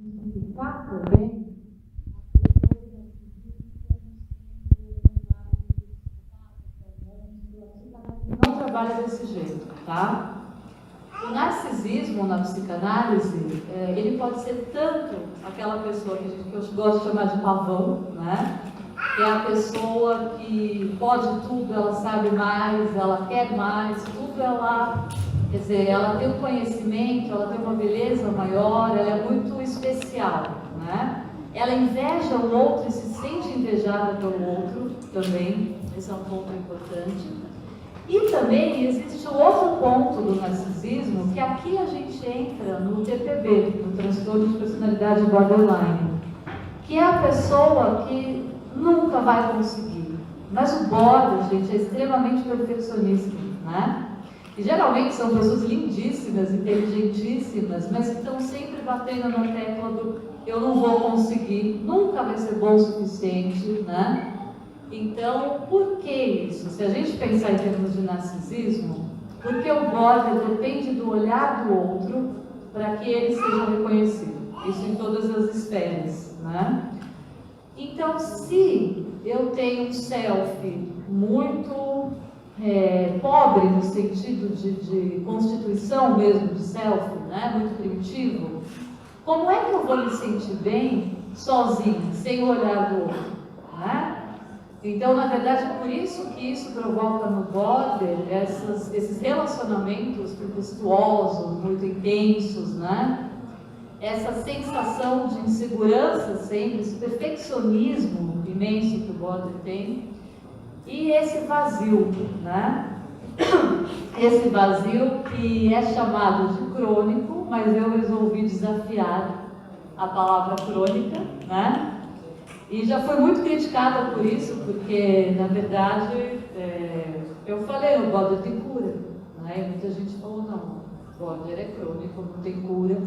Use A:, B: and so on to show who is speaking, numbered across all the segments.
A: Identificar também não trabalha desse jeito, tá? O narcisismo na psicanálise, ele pode ser tanto aquela pessoa que eu gosto de chamar de pavão, né? Que é a pessoa que pode tudo, ela sabe mais, ela quer mais, tudo ela, quer dizer, ela tem um conhecimento, ela tem uma beleza maior, ela é muito especial, né? Ela inveja o outro e se sente invejada pelo outro também, esse é um ponto importante. E também existe um outro ponto do narcisismo, que aqui a gente entra no TPB, no transtorno de personalidade borderline, que é a pessoa que nunca vai conseguir. Mas o border, gente, é extremamente perfeccionista, né? E geralmente são pessoas lindíssimas, inteligentíssimas, mas que estão sempre batendo na tecla do eu não vou conseguir, nunca vai ser bom o suficiente, né? Então, por que isso? Se a gente pensar em termos de narcisismo, porque o border depende do olhar do outro para que ele seja reconhecido. Isso em todas as esferas, né? Então, se eu tenho um self muito pobre no sentido de constituição mesmo de self, né? Muito primitivo, como é que eu vou me sentir bem sozinho, sem o olhar do outro, né? Então, na verdade, é por isso que isso provoca no border esses relacionamentos tempestuosos, muito intensos, né? Essa sensação de insegurança sempre, esse perfeccionismo imenso que o border tem, e esse vazio, né? Esse vazio que é chamado de crônico, mas eu resolvi desafiar a palavra crônica, né? E já foi muito criticada por isso, porque, na verdade, eu falei, o border tem cura, né? E muita gente falou, não, o border é crônico, não tem cura.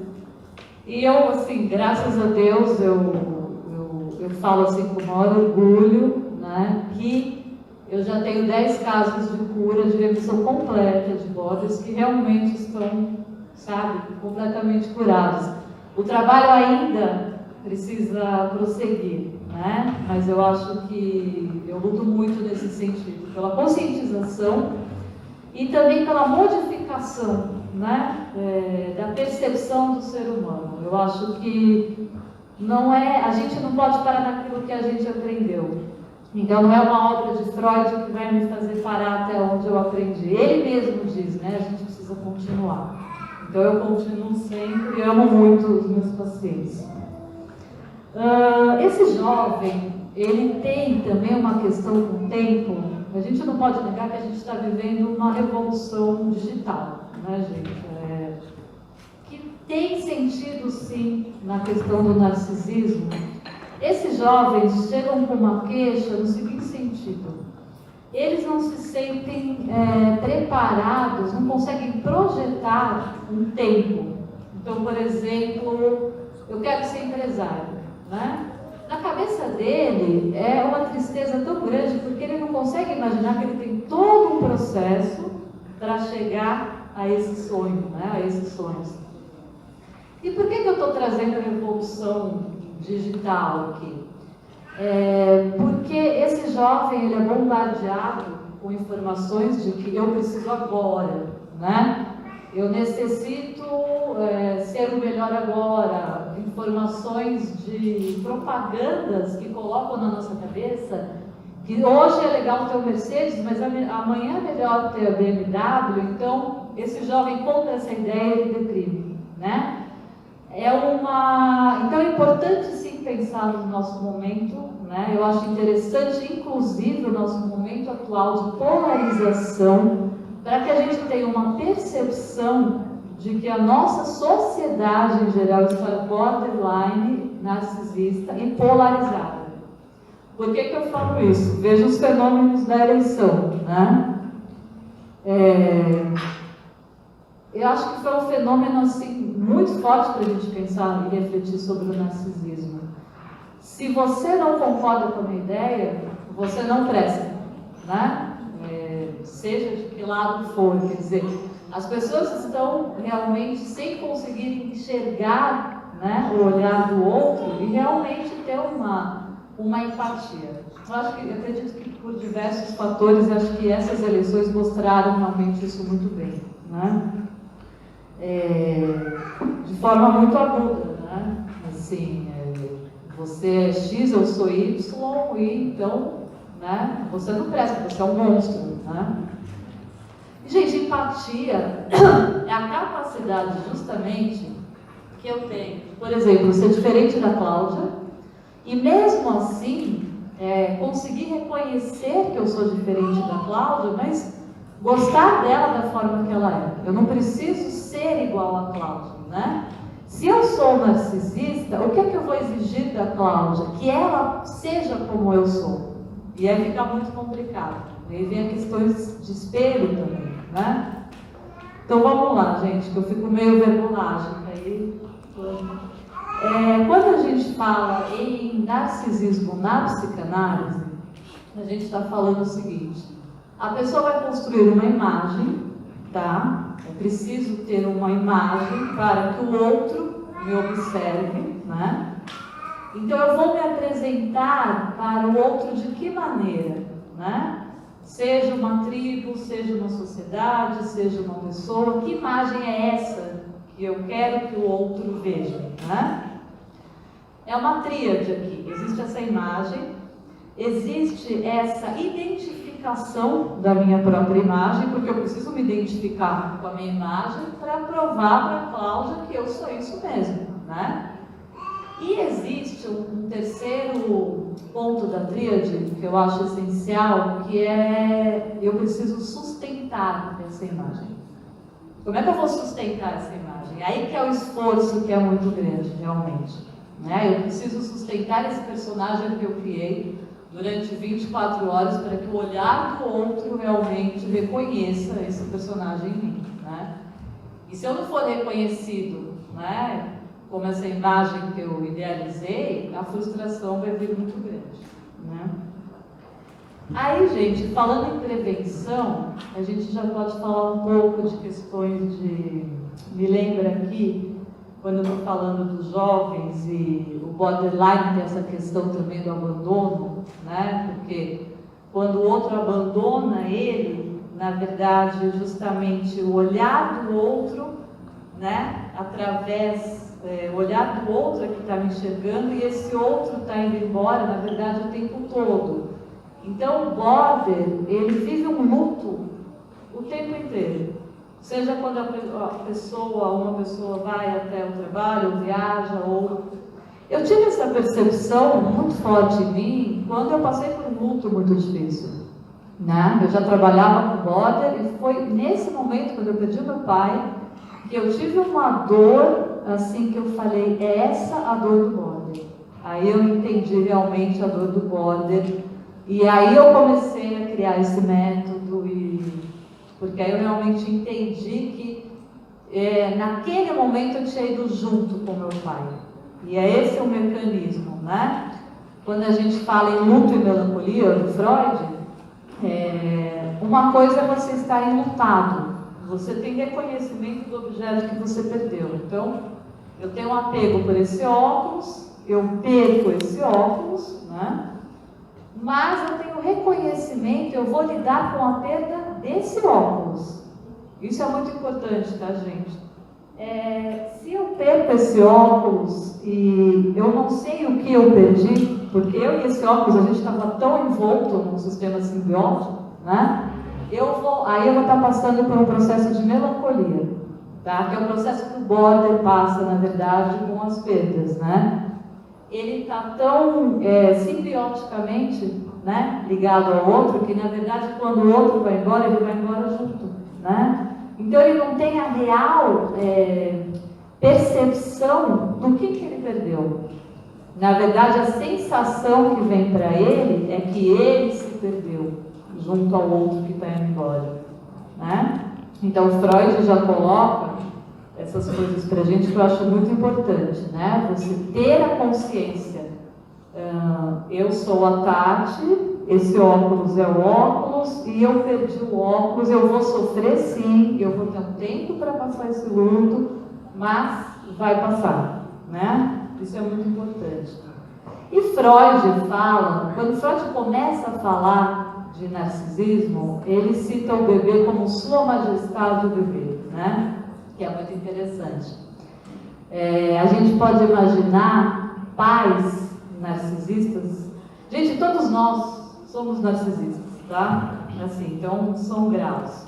A: E eu, assim, graças a Deus, eu falo assim com o maior orgulho, né? Que eu já tenho 10 casos de cura, de remissão completa de borders que realmente estão, sabe, completamente curados. O trabalho ainda precisa prosseguir, né? Mas eu acho que eu luto muito nesse sentido, pela conscientização e também pela modificação, né? Da percepção do ser humano. Eu acho que a gente não pode parar naquilo que a gente aprendeu. Então não é uma obra de Freud que vai me fazer parar até onde eu aprendi. Ele mesmo diz, né? A gente precisa continuar. Então eu continuo sempre e amo muito os meus pacientes. Esse jovem, ele tem também uma questão com o tempo. A gente não pode negar que a gente está vivendo uma revolução digital, né, gente? Que tem sentido, sim, na questão do narcisismo. Esses jovens chegam com uma queixa no seguinte sentido: eles não se sentem preparados, não conseguem projetar um tempo. Então, por exemplo, eu quero ser empresário, né? Na cabeça dele é uma tristeza tão grande, porque ele não consegue imaginar que ele tem todo um processo para chegar a esse sonho, né? A esses sonhos. E por que eu estou trazendo a revolução digital aqui? Porque esse jovem, ele é bombardeado com informações de que eu preciso agora, né? Eu necessito ser o melhor agora. Informações de propagandas que colocam na nossa cabeça que hoje é legal ter o Mercedes, mas amanhã é melhor ter a BMW. Então, esse jovem compra essa ideia e deprime, né? Então é importante sim pensar no nosso momento, né? Eu acho interessante, inclusive, o nosso momento atual de polarização, para que a gente tenha uma percepção de que a nossa sociedade em geral está borderline, narcisista e polarizada. Por que eu falo isso? Veja os fenômenos da eleição, né? Eu acho que foi um fenômeno assim, muito forte para a gente pensar e refletir sobre o narcisismo. Se você não concorda com a minha ideia, você não presta, né? Seja de que lado for, quer dizer, as pessoas estão realmente sem conseguir enxergar, né, o olhar do outro e realmente ter uma empatia. Eu acredito que por diversos fatores, acho que essas eleições mostraram realmente isso muito bem, né? De forma muito aguda, né? Assim, você é X, eu sou Y, e então, né, você não presta, você é um monstro, né? E, gente, empatia é a capacidade justamente que eu tenho, por exemplo, ser diferente da Cláudia e mesmo assim conseguir reconhecer que eu sou diferente da Cláudia, mas gostar dela da forma que ela é. Eu não preciso ser igual a Cláudia, né? Se eu sou narcisista, o que é que eu vou exigir da Cláudia? Que ela seja como eu sou. E aí fica muito complicado. Aí vem a questões de espelho também, né? Então vamos lá, gente, que eu fico meio verbonágica aí. Quando a gente fala em narcisismo na psicanálise, a gente está falando o seguinte: a pessoa vai construir uma imagem, tá? É preciso ter uma imagem para que o outro me observe, né? Então eu vou me apresentar para o outro de que maneira, né? Seja uma tribo, seja uma sociedade, seja uma pessoa, que imagem é essa que eu quero que o outro veja, né? É uma tríade aqui. Existe essa imagem, existe essa identificação da minha própria imagem, porque eu preciso me identificar com a minha imagem para provar para a Cláudia que eu sou isso mesmo, né? E existe um terceiro ponto da tríade que eu acho essencial, que é: eu preciso sustentar essa imagem. Como é que eu vou sustentar essa imagem? Aí que é o esforço que é muito grande, realmente, né? Eu preciso sustentar esse personagem que eu criei durante 24 horas para que o olhar do outro realmente reconheça esse personagem em mim, né? E se eu não for reconhecido, né, como essa imagem que eu idealizei, a frustração vai vir muito grande, né? Aí, gente, falando em prevenção, a gente já pode falar um pouco de questões de... Me lembra aqui, quando eu estou falando dos jovens e o borderline tem essa questão também do abandono, né? Porque quando o outro abandona ele, na verdade, justamente o olhar do outro, né, através... o olhar do outro é que está me enxergando e esse outro está indo embora, na verdade, o tempo todo. Então, o border, ele vive um luto o tempo inteiro. Seja quando uma pessoa vai até o trabalho, ou viaja, ou... Eu tive essa percepção muito forte em mim quando eu passei por um luto muito difícil, né? Eu já trabalhava com border e foi nesse momento, quando eu perdi meu pai, que eu tive uma dor, assim, que eu falei: é essa a dor do border. Aí eu entendi realmente a dor do border. E aí eu comecei a criar esse método, porque aí eu realmente entendi que naquele momento eu tinha ido junto com meu pai. E esse o mecanismo, né? Quando a gente fala em luto e melancolia, do Freud, uma coisa é você estar enlutado. Você tem reconhecimento do objeto que você perdeu. Então, eu tenho um apego por esse óculos, eu perco esse óculos, né? Mas eu tenho reconhecimento, eu vou lidar com a perda desse óculos. Isso é muito importante, tá, gente? Se eu perco esse óculos e eu não sei o que eu perdi, porque eu e esse óculos, a gente estava tão envolto num sistema simbiótico, né? Aí eu vou estar passando por um processo de melancolia, tá? Que é um processo que o border passa, na verdade, com as perdas, né? Ele está tão simbioticamente, né, ligado ao outro, que na verdade quando o outro vai embora, ele vai embora junto, né? Então ele não tem a real percepção do que ele perdeu. Na verdade, a sensação que vem para ele é que ele se perdeu junto ao outro que está indo embora, né? Então Freud já coloca essas coisas para a gente que eu acho muito importante, né? Você ter a consciência, eu sou a Tati, esse óculos é o óculos e eu perdi o óculos, eu vou sofrer sim, eu vou ter um tempo para passar esse luto, mas vai passar, né? Isso é muito importante. E Freud fala, quando Freud começa a falar de narcisismo, ele cita o bebê como Sua Majestade o bebê, né? Que é muito interessante. A gente pode imaginar pais narcisistas. Gente, todos nós somos narcisistas, tá? Assim, então são graus.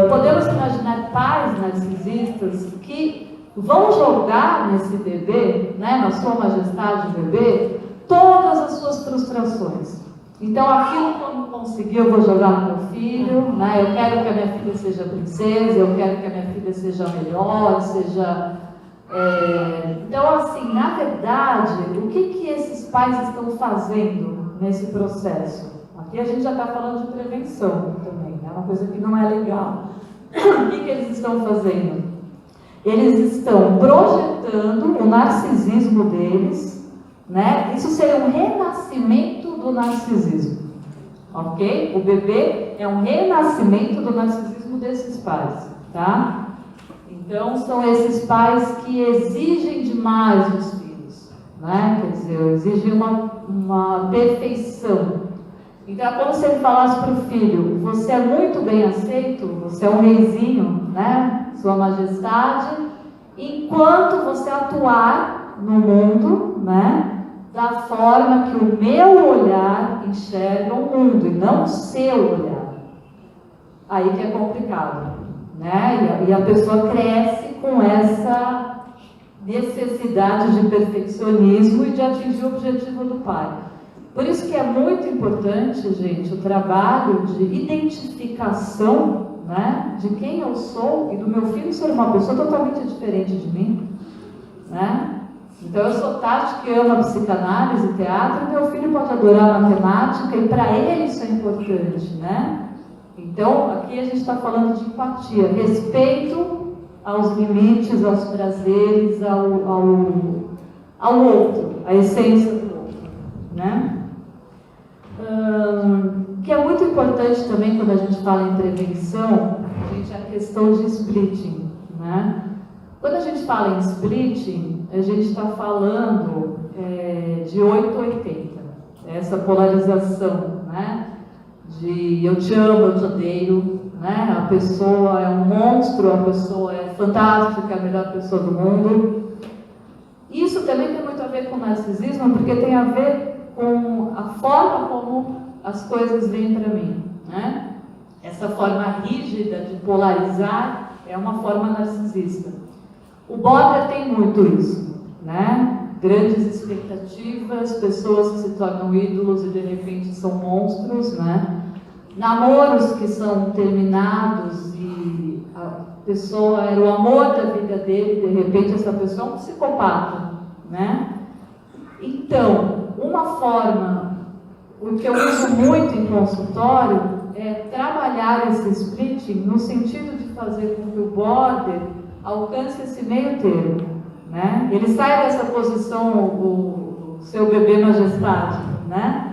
A: Podemos imaginar pais narcisistas que vão jogar nesse bebê, né, na Sua Majestade o bebê, todas as suas frustrações. Então, aquilo que eu não consegui, eu vou jogar no meu filho, né? Eu quero que a minha filha seja princesa, eu quero que a minha filha seja melhor, seja... Então, assim, na verdade, o que esses pais estão fazendo nesse processo? Aqui a gente já está falando de prevenção também, é uma coisa que não é legal. O que eles estão fazendo? Eles estão projetando o narcisismo deles, né? Isso seria um renascimento do narcisismo, ok? O bebê é um renascimento do narcisismo desses pais, tá? Então, são esses pais que exigem demais dos filhos, né? Quer dizer, exigem uma perfeição. Então, é como se ele falasse para o filho: você é muito bem aceito, você é um reizinho, né? Sua Majestade, enquanto você atuar no mundo, né? Da forma que o meu olhar enxerga o mundo, e não o seu olhar. Aí que é complicado, né? E a pessoa cresce com essa necessidade de perfeccionismo e de atingir o objetivo do pai. Por isso que é muito importante, gente, o trabalho de identificação, né, de quem eu sou e do meu filho ser uma pessoa totalmente diferente de mim, né? Então, eu sou Tati que ama psicanálise e teatro, e meu filho pode adorar matemática, e para ele isso é importante, né? Então, aqui a gente está falando de empatia, respeito aos limites, aos prazeres, ao outro, à essência do outro, né? Que é muito importante também quando a gente fala em prevenção, gente, a questão de splitting, né? Quando a gente fala em splitting, a gente está falando de 880, essa polarização, né? De eu te amo, eu te odeio, né? A pessoa é um monstro, a pessoa é fantástica, a melhor pessoa do mundo. Isso também tem muito a ver com narcisismo, porque tem a ver com a forma como as coisas vêm para mim, né? Essa forma rígida de polarizar é uma forma narcisista. O Border tem muito isso, né? Grandes expectativas, pessoas que se tornam ídolos e de repente são monstros, né? Namoros que são terminados e a pessoa era o amor da vida dele, de repente essa pessoa é um psicopata, né? Então, uma forma, o que eu uso muito em consultório é trabalhar esse splitting no sentido de fazer com que o Border alcance esse meio termo, né? Ele sai dessa posição, o seu bebê majestade, né?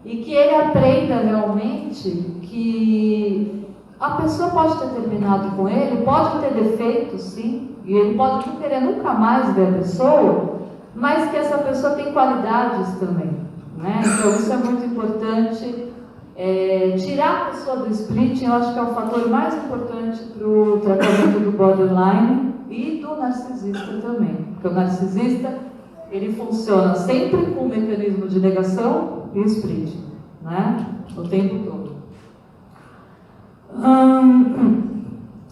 A: E que ele aprenda realmente que a pessoa pode ter terminado com ele, pode ter defeitos, sim, e ele pode não querer nunca mais ver a pessoa, mas que essa pessoa tem qualidades também, né? Então isso é muito importante. Tirar a pessoa do splitting, eu acho que é o fator mais importante para o tratamento do borderline e do narcisista também, porque o narcisista ele funciona sempre com o mecanismo de negação e splitting, né? O tempo todo.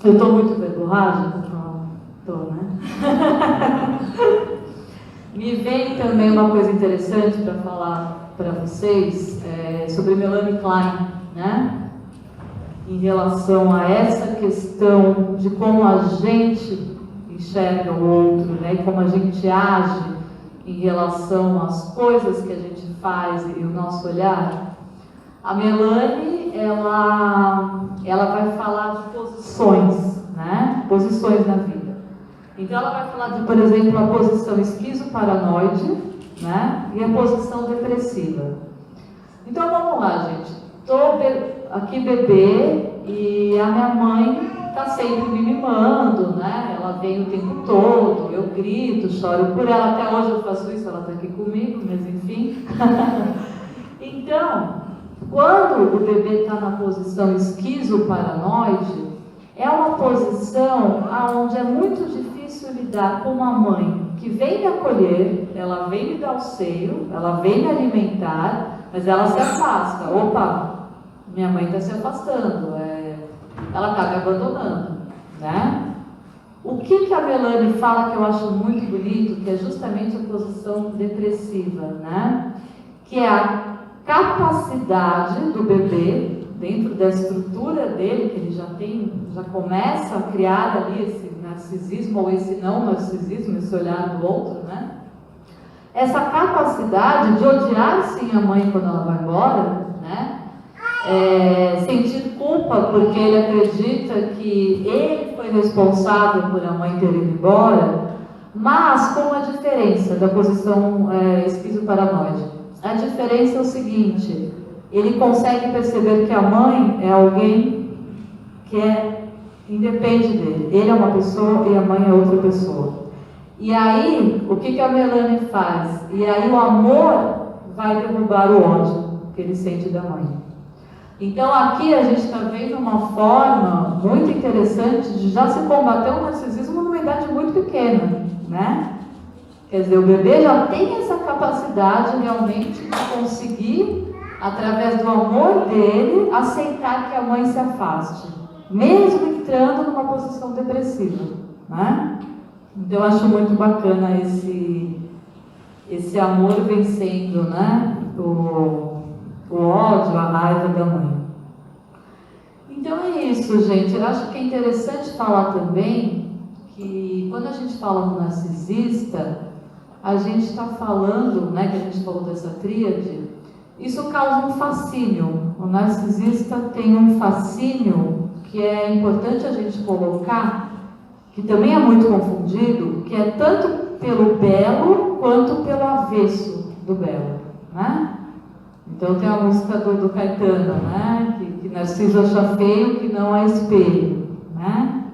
A: Eu estou muito verborrágica? Estou, né? Me vem também uma coisa interessante para falar para vocês sobre Melanie Klein, né? Em relação a essa questão de como a gente enxerga o outro, né? E como a gente age em relação às coisas que a gente faz e o nosso olhar. A Melanie, ela vai falar de posições, né? Posições na vida. Então ela vai falar de, por exemplo, a posição esquizoparanoide, né? E a posição depressiva. Então vamos lá, gente. Estou aqui bebê e a minha mãe está sempre me mimando, né? Ela vem o tempo todo, eu grito, choro por ela, até hoje eu faço isso, ela está aqui comigo, mas enfim. Então, quando o bebê está na posição esquizoparanoide, é uma posição onde é muito difícil lidar com uma mãe que vem me acolher, ela vem me dar o seio, ela vem me alimentar, mas ela se afasta. Opa, minha mãe está se afastando, ela está me abandonando, né? O que a Melanie fala que eu acho muito bonito, que é justamente a posição depressiva, né? Que é a capacidade do bebê, dentro da estrutura dele, que ele já começa a criar ali esse narcisismo, ou esse não narcisismo, esse olhar do outro, né? Essa capacidade de odiar sim a mãe quando ela vai embora, né? Sentir culpa porque ele acredita que ele foi responsável por a mãe ter ido embora, mas com a diferença da posição esquizoparanoide. A diferença é o seguinte: ele consegue perceber que a mãe é alguém que independe dele. Ele é uma pessoa e a mãe é outra pessoa. E aí, o que a Melanie faz? E aí o amor vai derrubar o ódio que ele sente da mãe. Então aqui a gente está vendo uma forma muito interessante de já se combater o narcisismo numa idade muito pequena, né? Quer dizer, o bebê já tem essa capacidade realmente de conseguir, através do amor dele, aceitar que a mãe se afaste, mesmo entrando numa posição depressiva, né? Então eu acho muito bacana esse amor vencendo, né? O ódio, a raiva da mãe. Então é isso, gente. Eu acho que é interessante falar também que quando a gente fala do narcisista, a gente está falando, né, que a gente falou dessa tríade, isso causa um fascínio. O narcisista tem um fascínio que é importante a gente colocar, que também é muito confundido, que é tanto pelo belo quanto pelo avesso do belo, né? Então tem a música do Caetano, né? Que Narciso acha feio, que não é espelho, né?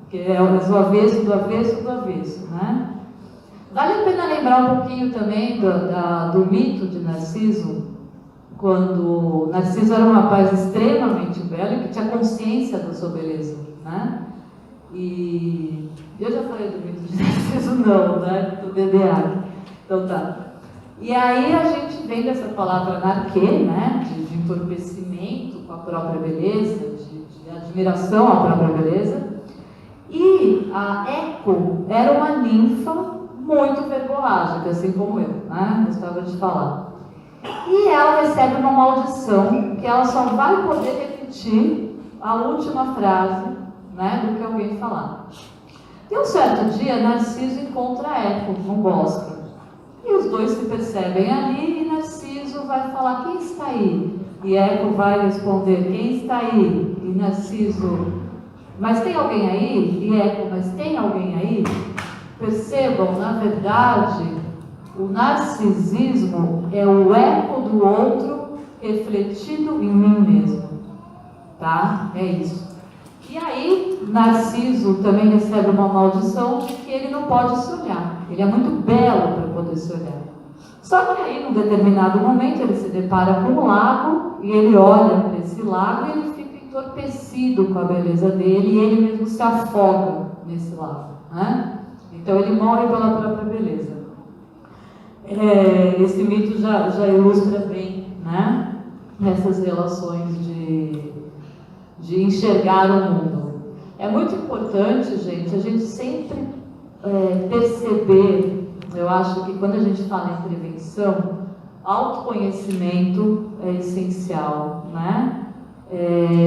A: Que é o avesso do avesso do avesso, né? Vale a pena lembrar um pouquinho também do mito de Narciso, quando Narciso era um rapaz extremamente belo e que tinha consciência da sua beleza, né? E eu já falei do mito de Narciso, não, né? Do DDA. Então tá. E aí a gente vem dessa palavra narquê, né? De entorpecimento com a própria beleza, de admiração à própria beleza. E a Eco era uma ninfa muito verborrágica, assim como eu, né? Gostava de falar. E ela recebe uma maldição que ela só vai poder repetir a última frase, né, do que alguém falar. E um certo dia, Narciso encontra Eco num bosque. E os dois se percebem ali e Narciso vai falar: quem está aí? E Eco vai responder: quem está aí? E Narciso: mas tem alguém aí? E Eco: mas tem alguém aí? Percebam, na verdade, o narcisismo é o eco do outro refletido em mim mesmo, tá? É isso. E aí, Narciso também recebe uma maldição de que ele não pode se olhar. Ele é muito belo para poder se olhar. Só que aí, num determinado momento, ele se depara com um lago e ele olha para esse lago e ele fica entorpecido com a beleza dele e ele mesmo se afoga nesse lago, né? Então ele morre pela própria beleza. Esse mito já ilustra bem, né, essas relações de enxergar o mundo. É muito importante, gente, a gente sempre perceber, eu acho que quando a gente fala em prevenção, autoconhecimento é essencial, né?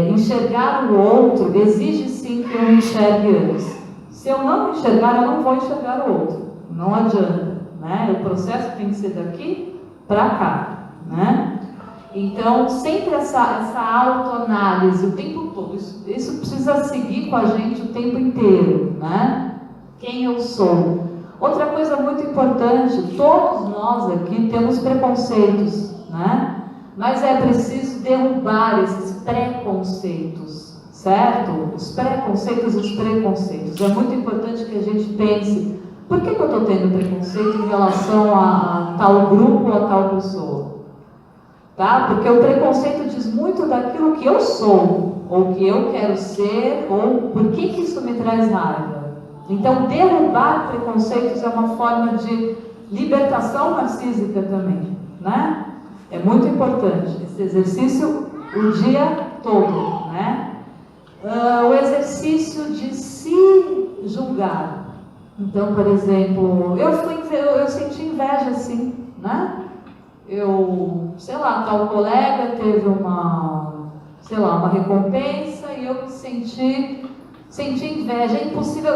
A: Enxergar o outro exige sim que eu enxergue antes. Se eu não enxergar, eu não vou enxergar o outro. Não adianta, né? O processo tem que ser daqui para cá, né? Então, sempre essa autoanálise o tempo todo. Isso precisa seguir com a gente o tempo inteiro, né? Quem eu sou. Outra coisa muito importante, todos nós aqui temos preconceitos, né? Mas é preciso derrubar esses preconceitos. certo? Os preconceitos e os preconceitos. É muito importante que a gente pense, por que eu estou tendo preconceito em relação a tal grupo ou a tal pessoa? Tá? Porque o preconceito diz muito daquilo que eu sou, ou que eu quero ser, ou por que isso me traz raiva. Então, derrubar preconceitos é uma forma de libertação narcísica também, né? É muito importante esse exercício o dia todo, né? O exercício de se julgar. Então, por exemplo, eu senti inveja, assim, né? Sei lá, tal colega teve uma recompensa e eu senti inveja. É impossível,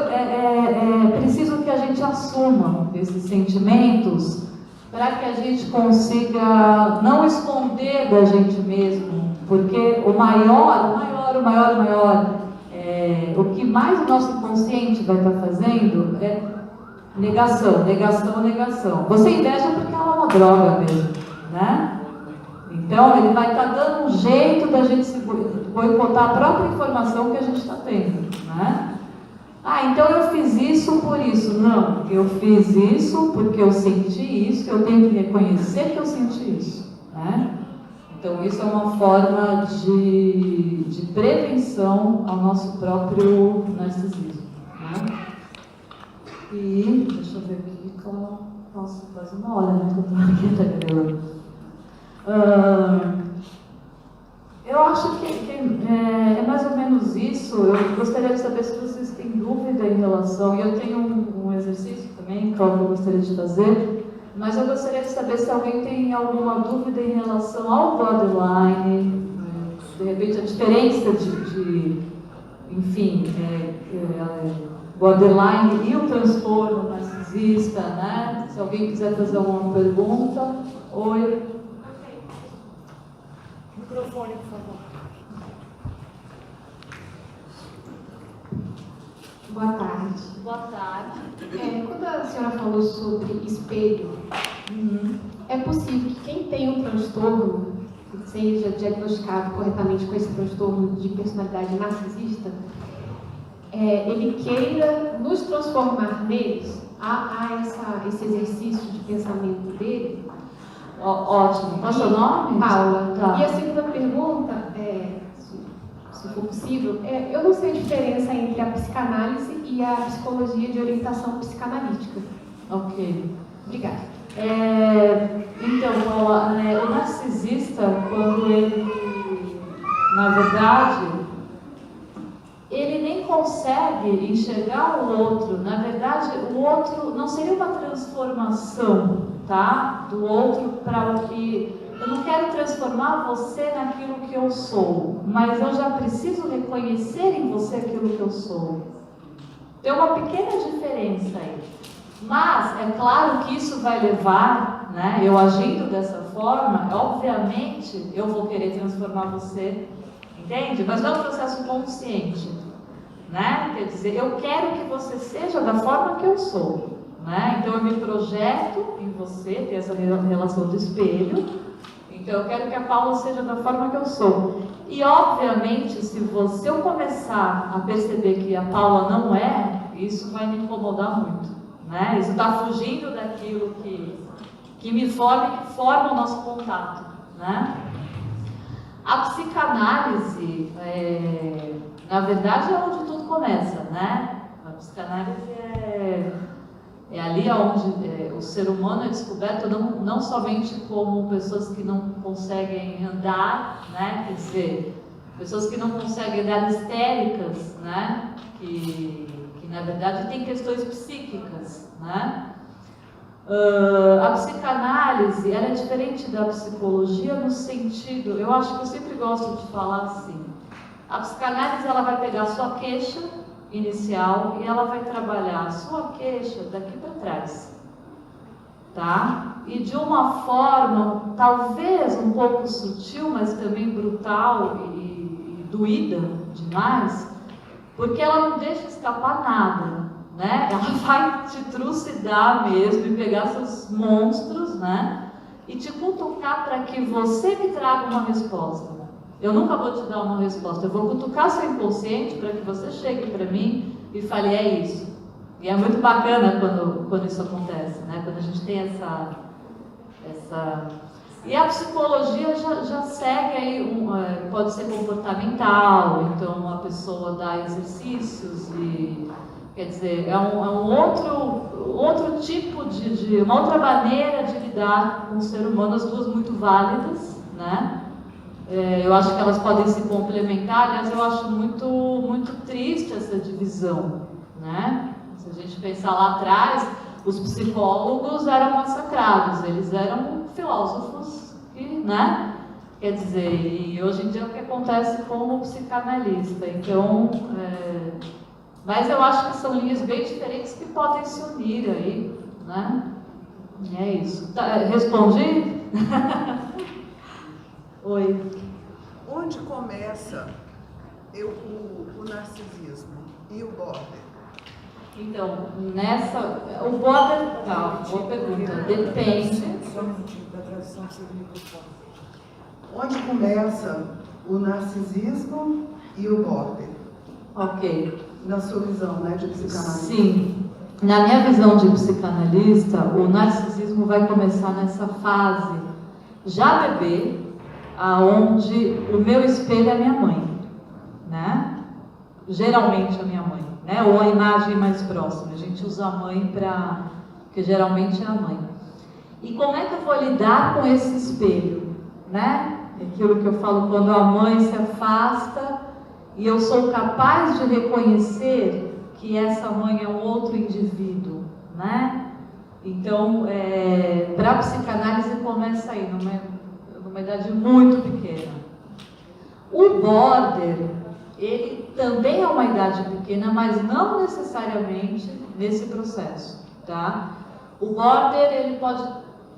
A: preciso que a gente assuma esses sentimentos para que a gente consiga não esconder da gente mesmo, porque o que mais o nosso inconsciente vai estar fazendo é negação. Você inveja porque ela é uma droga mesmo, né? Então, ele vai estar dando um jeito da gente se boicotar a própria informação que a gente está tendo, né? Então eu fiz isso por isso. Não, eu fiz isso porque eu senti isso, eu tenho que reconhecer que eu senti isso, né? Então, isso é uma forma de prevenção ao nosso próprio narcisismo, né? E, deixa eu ver aqui, nossa, quase uma hora, né, que eu estou aqui, tá gravando. Eu acho que é mais ou menos isso. Eu gostaria de saber se vocês têm dúvida em relação, e eu tenho um exercício também, que eu gostaria de fazer, mas eu gostaria de saber se alguém tem alguma dúvida em relação ao borderline, de repente a diferença borderline e o transtorno narcisista, né? Se alguém quiser fazer uma pergunta. Oi.
B: Microfone, por favor.
C: Boa tarde.
A: Boa tarde.
C: Quando a senhora falou sobre espelho, é possível que quem tem um transtorno, seja diagnosticado corretamente com esse transtorno de personalidade narcisista, ele queira nos transformar neles? Há esse exercício de pensamento dele?
A: Ótimo. Qual é o seu nome?
C: Paula.
A: Tá.
C: E a segunda pergunta, se for possível, eu não sei a diferença entre a psicanálise e a psicologia de orientação psicanalítica.
A: Ok.
C: Obrigada.
A: Então, Paula, o narcisista, quando ele, na verdade, ele nem consegue enxergar o outro. Na verdade, o outro não seria uma transformação, tá? Do outro para o que... Eu não quero transformar você naquilo que eu sou, mas eu já preciso reconhecer em você aquilo que eu sou. Tem uma pequena diferença aí. Mas, é claro que isso vai levar, né? Eu agindo dessa forma, obviamente, eu vou querer transformar você, entende? Mas não é um processo consciente, né? Quer dizer, eu quero que você seja da forma que eu sou, né? Então, eu me projeto em você, tem essa relação de espelho. Então, eu quero que a Paula seja da forma que eu sou. E, obviamente, se eu começar a perceber que a Paula não é, isso vai me incomodar muito, né? Isso está fugindo daquilo que me forma e que forma o nosso contato, né? A psicanálise, na verdade, é onde tudo começa, né? A psicanálise é ali onde o ser humano é descoberto não somente como pessoas que não conseguem andar, né? Quer dizer, pessoas que não conseguem andar histéricas, né? Que na verdade tem questões psíquicas, né? A psicanálise, ela é diferente da psicologia no sentido, eu acho que eu sempre gosto de falar assim, a psicanálise ela vai pegar a sua queixa inicial e ela vai trabalhar a sua queixa daqui para trás, tá? E de uma forma talvez um pouco sutil, mas também brutal e doída demais, porque ela não deixa escapar nada, né? Ela vai te trucidar mesmo e pegar seus monstros, né? E te cutucar para que você me traga uma resposta. Eu nunca vou te dar uma resposta. Eu vou cutucar seu inconsciente para que você chegue para mim e fale, é isso. E é muito bacana quando isso acontece, né? Quando a gente tem essa... E a psicologia já segue aí, pode ser comportamental, então a pessoa dá exercícios e... Quer dizer, é um outro tipo uma outra maneira de lidar com o ser humano, as duas muito válidas, né? Eu acho que elas podem se complementar, aliás, eu acho muito triste essa divisão, né? Se a gente pensar lá atrás, os psicólogos eram massacrados, eles eram filósofos, né? Quer dizer, e hoje em dia é o que acontece com o psicanalista, então... Mas eu acho que são linhas bem diferentes que podem se unir aí, né? E é isso. Respondi? Oi.
B: Onde começa o narcisismo e o border?
A: Então, o border, tá, boa pergunta, depende.
B: Da tradução onde começa o narcisismo e o border?
A: Ok.
B: Na sua visão, né, de psicanalista?
A: Sim. Na minha visão de psicanalista, o narcisismo vai começar nessa fase já bebê, aonde o meu espelho é a minha mãe, né? Geralmente a minha mãe, né? Ou a imagem mais próxima. A gente usa a mãe porque geralmente é a mãe. E como é que eu vou lidar com esse espelho, né? Aquilo que eu falo, quando a mãe se afasta e eu sou capaz de reconhecer que essa mãe é um outro indivíduo, né? Então, para a psicanálise começa aí, numa idade muito pequena. O border, ele também é uma idade pequena, mas não necessariamente nesse processo, tá? O border, ele pode,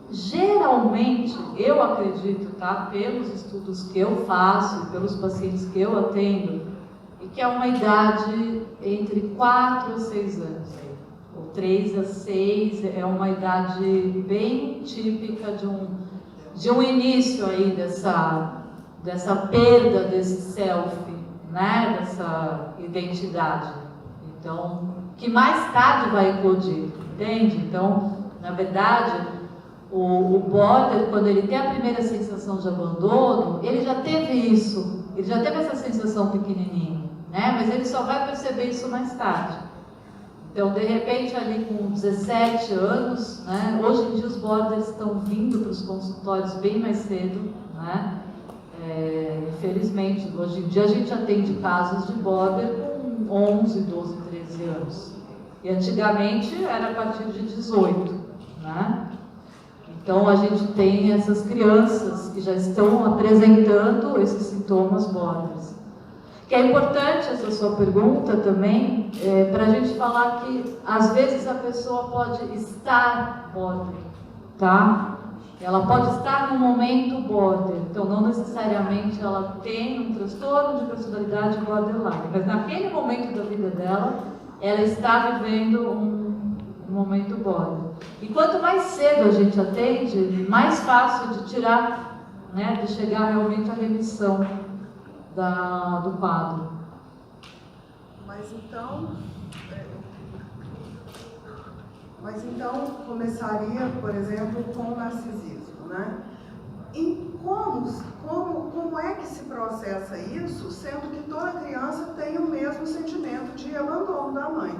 A: geralmente, eu acredito, tá? Pelos estudos que eu faço, pelos pacientes que eu atendo, e que é uma idade entre 4 a 6 anos, ou 3 a 6, é uma idade bem típica de um início aí dessa perda desse self, né? Dessa identidade. Então, que mais tarde vai eclodir, entende? Então, na verdade, o border, quando ele tem a primeira sensação de abandono, ele já teve isso, ele já teve essa sensação pequenininha, né? Mas ele só vai perceber isso mais tarde. Então, de repente, ali com 17 anos, né? Hoje em dia os borders estão vindo para os consultórios bem mais cedo, né? Infelizmente, hoje em dia a gente atende casos de border com 11, 12, 13 anos. E antigamente era a partir de 18, né? Então a gente tem essas crianças que já estão apresentando esses sintomas borders. Que é importante essa sua pergunta também, para a gente falar que às vezes a pessoa pode estar border, tá? Ela pode estar no momento border, então não necessariamente ela tem um transtorno de personalidade borderline, mas naquele momento da vida dela, ela está vivendo um momento border. E quanto mais cedo a gente atende, mais fácil de tirar, né, de chegar realmente à remissão do quadro.
B: Mas então começaria, por exemplo, com o narcisismo, né? E como é que se processa isso, sendo que toda criança tem o mesmo sentimento de abandono da mãe?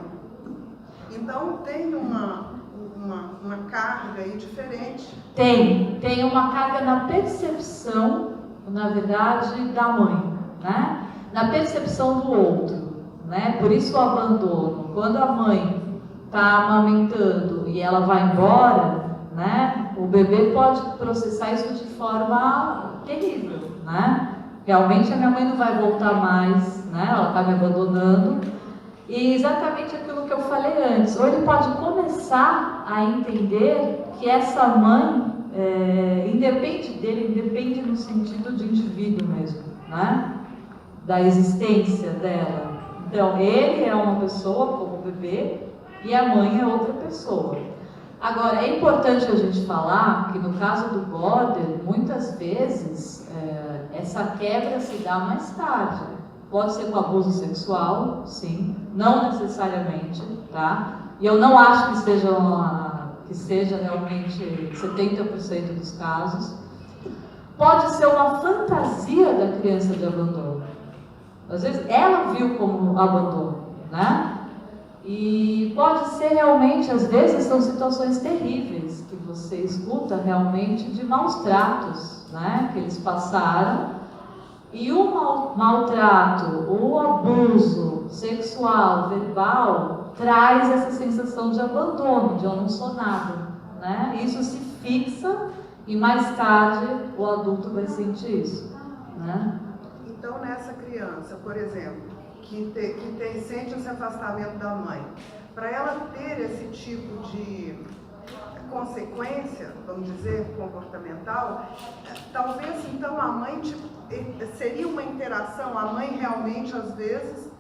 B: Então tem uma carga aí diferente.
A: Tem uma carga na percepção, na verdade, da mãe, né? Na percepção do outro, né? Por isso o abandono. Quando a mãe está amamentando e ela vai embora, né? O bebê pode processar isso de forma terrível, né? Realmente a minha mãe não vai voltar mais, né? Ela está me abandonando. E exatamente aquilo que eu falei antes, ou ele pode começar a entender que essa mãe independe dele, independe no sentido de indivíduo mesmo, né? Da existência dela. Então, ele é uma pessoa como o bebê e a mãe é outra pessoa. Agora, é importante a gente falar que no caso do border, muitas vezes essa quebra se dá mais tarde. Pode ser com abuso sexual, sim, não necessariamente, tá? E eu não acho que seja realmente 70% dos casos. Pode ser uma fantasia da criança de abandono. Às vezes ela viu como abandono, né? E pode ser realmente, às vezes, são situações terríveis que você escuta realmente de maus tratos, né? Que eles passaram. E o maltrato, o abuso sexual, verbal, traz essa sensação de abandono, de eu não sou nada, né? Isso se fixa e mais tarde o adulto vai sentir isso, né?
B: Então, nessa criança, por exemplo, que sente esse afastamento da mãe, para ela ter esse tipo de consequência, vamos dizer, comportamental, talvez então a mãe seria uma interação, a mãe realmente às vezes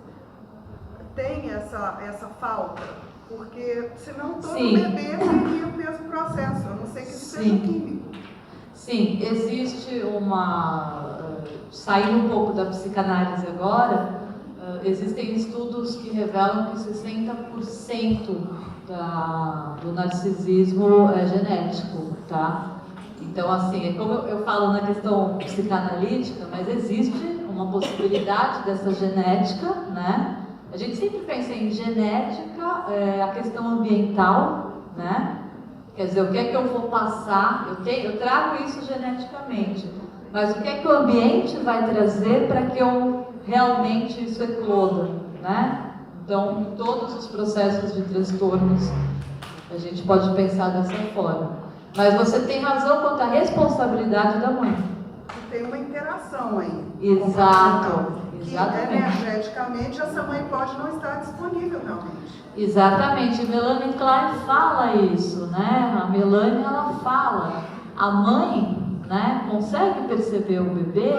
B: tem essa falta, porque senão todo bebê teria o mesmo processo, a não ser que isso seja químico.
A: Sim, existe saindo um pouco da psicanálise agora, existem estudos que revelam que 60% do narcisismo é genético, tá? Então, assim, é como eu falo na questão psicanalítica, mas existe uma possibilidade dessa genética, né? A gente sempre pensa em genética, a questão ambiental, né? Quer dizer, o que é que eu vou passar? Eu trago isso geneticamente, mas o que é que o ambiente vai trazer para que eu realmente isso ecloda, né? Então, todos os processos de transtornos, a gente pode pensar dessa forma. Mas você tem razão quanto à responsabilidade da mãe.
B: Tem uma interação aí.
A: Exato.
B: Que energeticamente essa mãe pode não estar disponível realmente.
A: Exatamente. Melanie Klein fala isso, né? A Melanie, ela fala. A mãe, né, consegue perceber o bebê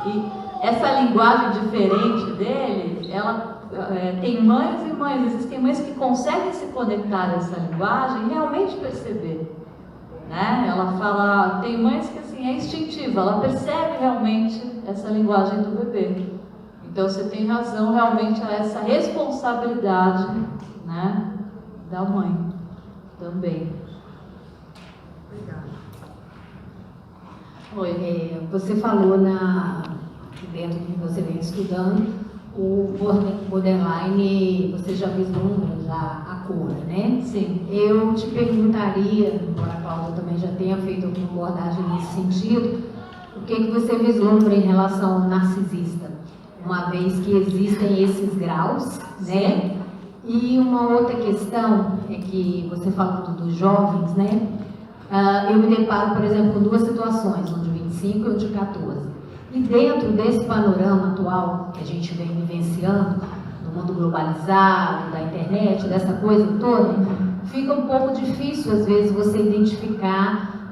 A: e essa linguagem diferente dele, ela tem mães e mães. Existem mães que conseguem se conectar a essa linguagem e realmente perceber, né? Ela fala, tem mães que assim é instintiva, ela percebe realmente essa linguagem do bebê. Então você tem razão realmente a essa responsabilidade, né, da mãe também.
B: Obrigada.
D: Oi, você falou dentro do que você vem estudando, o borderline, você já vislumbra já a cura, né?
A: Sim.
D: Eu te perguntaria, embora a Cláudia também já tenha feito alguma abordagem nesse sentido, o que você vislumbra em relação ao narcisista? Uma vez que existem esses graus, né? E uma outra questão é que você falando dos jovens, né? Eu me deparo, por exemplo, com duas situações, um de 25 e um de 14. E dentro desse panorama atual que a gente vem vivenciando, no mundo globalizado, da internet, dessa coisa toda, fica um pouco difícil, às vezes, você identificar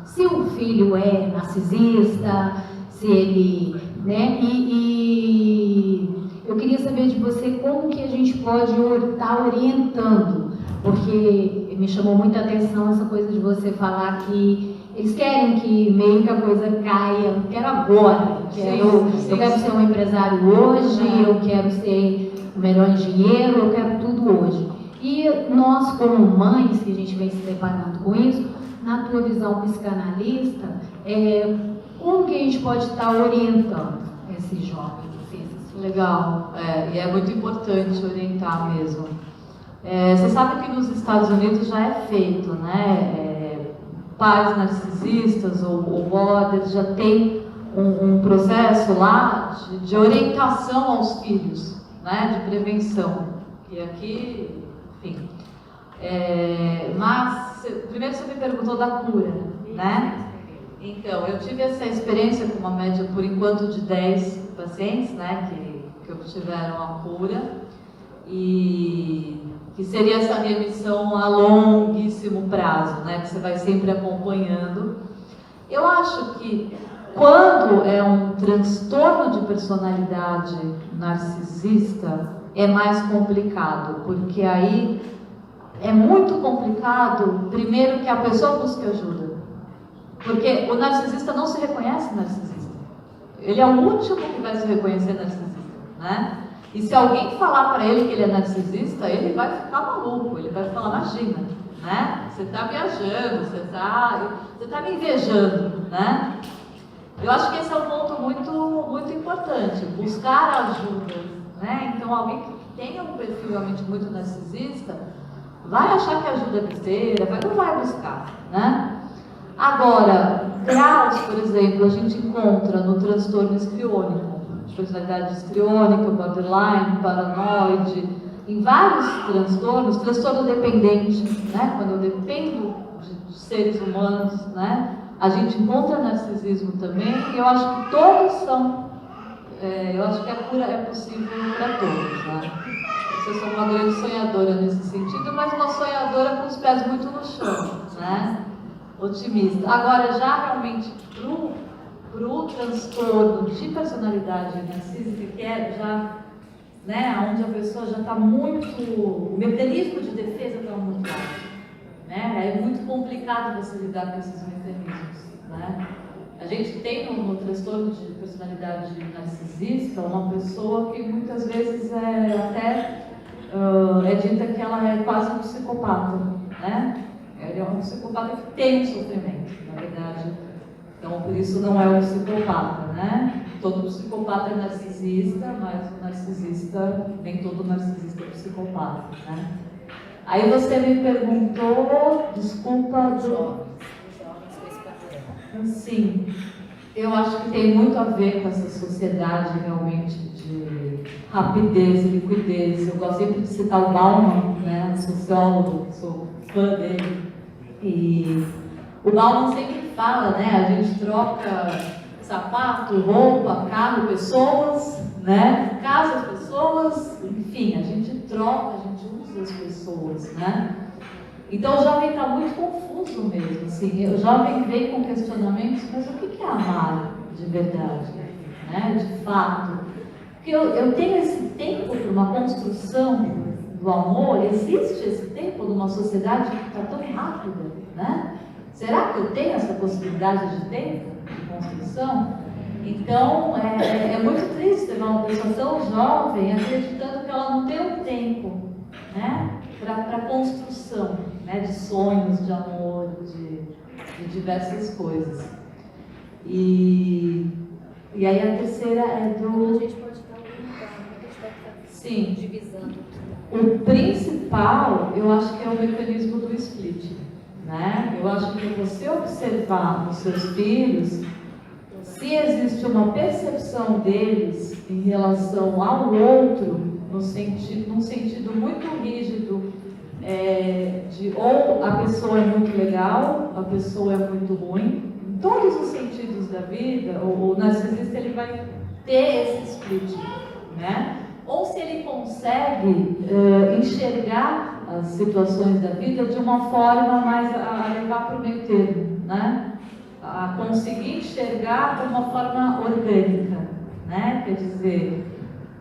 D: se o filho é narcisista, se ele, né? E eu queria saber de você como que a gente pode estar orientando, porque me chamou muita atenção essa coisa de você falar que eles querem que meio que a coisa caia, eu quero agora, eu quero ser um empresário hoje, eu quero ser o melhor engenheiro, eu quero tudo hoje. E nós, como mães, que a gente vem se deparando com isso, na tua visão psicanalista, como que a gente pode estar orientando esses jovens?
A: Legal, e é muito importante orientar mesmo. Você sabe que nos Estados Unidos já é feito, né? Pais narcisistas ou border já tem um processo lá de orientação aos filhos, né? De prevenção. E aqui, enfim. Mas, primeiro você me perguntou da cura, né? Então, eu tive essa experiência com uma média, por enquanto, de 10 pacientes, né? Que obtiveram a cura. E que seria essa remissão a longuíssimo prazo, né? Que você vai sempre acompanhando. Eu acho que quando é um transtorno de personalidade narcisista, é mais complicado, porque aí é muito complicado, primeiro, que a pessoa busque ajuda. Porque o narcisista não se reconhece narcisista. Ele é o último que vai se reconhecer narcisista, né? E se alguém falar para ele que ele é narcisista, ele vai ficar maluco, ele vai falar, imagina, né? Você está viajando, você tá me invejando, né? Eu acho que esse é um ponto muito importante, buscar ajuda, né? Então, alguém que tenha um perfil realmente muito narcisista, vai achar que ajuda é besteira, não vai buscar, né? Agora, graus, por exemplo, a gente encontra no transtorno histriônico, de personalidade histriônica, borderline, paranoide, em vários transtornos, transtorno dependente, né? Quando eu dependo de seres humanos, né? A gente encontra narcisismo também, e eu acho que todos são, eu acho que a cura é possível para todos, né? Eu sou uma grande sonhadora nesse sentido, mas uma sonhadora com os pés muito no chão, né? Otimista. Agora, já realmente pro transtorno de personalidade narcísica, que é já, né, onde a pessoa já está muito, o mecanismo de defesa está muito alto, né? É muito complicado você lidar com esses mecanismos, né? A gente tem no transtorno de personalidade narcisista uma pessoa que muitas vezes é dita que ela é quase um psicopata, né? Ele é um psicopata que tem um sofrimento, na verdade. Então, por isso não é um psicopata, né? Todo psicopata é narcisista, mas o narcisista, nem todo narcisista é psicopata, né? Aí você me perguntou, desculpa, Sim, eu acho que tem muito a ver com essa sociedade realmente de rapidez e liquidez. Eu gosto sempre de citar o Bauman, né, sociólogo, sou fã dele. E o Bauman sempre fala, né, a gente troca sapato, roupa, carro, pessoas, né, casa, pessoas, enfim, a gente troca, a gente usa as pessoas, né. Então o jovem está muito confuso mesmo, assim, o jovem vem com questionamentos, mas o que é amar de verdade, né, de fato? Porque eu tenho esse tempo para uma construção do amor, existe esse tempo numa sociedade que está tão rápida, né? Será que eu tenho essa possibilidade de tempo de construção? Então, é muito triste ver uma pessoa tão jovem acreditando que ela não tem um tempo, né, para construção, né, de sonhos, de amor, de diversas coisas. E aí a terceira é do...
E: A gente pode dar um lugar,
A: Sim.
E: divisando.
A: O principal, eu acho que é o mecanismo do split, né? Eu acho que você observar nos seus filhos se existe uma percepção deles em relação ao outro, num sentido muito rígido, de ou a pessoa é muito legal, a pessoa é muito ruim, em todos os sentidos da vida, o narcisista ele vai ter esse split, né? Ou se ele consegue enxergar as situações da vida de uma forma mais a levar para o meio termo, né? A conseguir enxergar de uma forma orgânica, né? Quer dizer,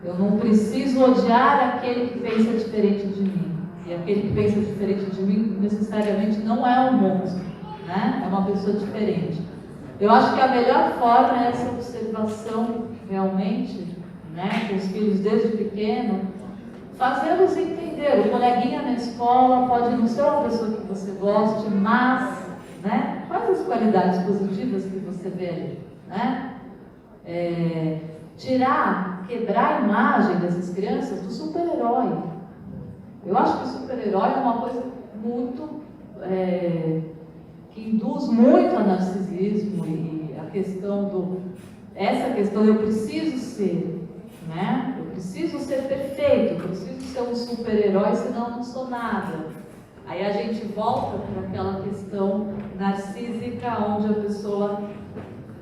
A: eu não preciso odiar aquele que pensa diferente de mim. E aquele que pensa diferente de mim necessariamente não é um monstro, né? É uma pessoa diferente. Eu acho que a melhor forma é essa observação realmente, né, com os filhos desde pequeno, fazê-los entender. O coleguinha na escola pode não ser uma pessoa que você goste, mas, né, quais as qualidades positivas que você vê ali, né? Quebrar a imagem dessas crianças do super-herói. Eu acho que o super-herói é uma coisa muito que induz muito a narcisismo e a questão essa questão eu preciso ser, né? Eu preciso ser perfeito, eu preciso ser um super-herói, senão eu não sou nada. Aí a gente volta para aquela questão narcísica, onde a pessoa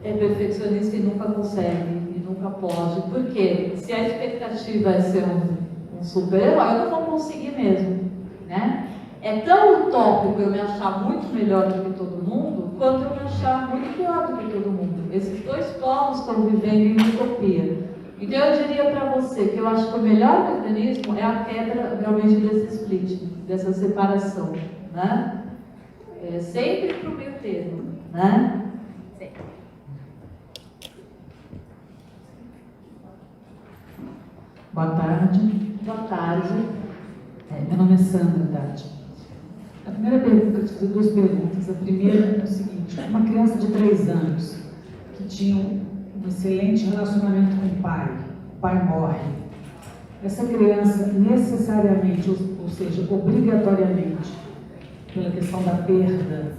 A: é perfeccionista e nunca consegue, e nunca pode. Por quê? Se a expectativa é ser um super-herói, eu não vou conseguir mesmo, né? É tão utópico eu me achar muito melhor do que todo mundo, quanto eu me achar muito pior do que todo mundo. Esses dois polos estão vivendo em utopia. Então eu diria para você que eu acho que o melhor mecanismo é a quebra realmente desse split, dessa separação, né? Sempre para o meio termo, né?
F: Boa tarde.
A: Boa tarde.
F: Meu nome é Sandra Tati. A primeira pergunta, eu te fiz duas perguntas. A primeira é o seguinte: uma criança de 3 anos que tinha um excelente relacionamento com o pai morre. Essa criança necessariamente, ou seja, obrigatoriamente, pela questão da perda,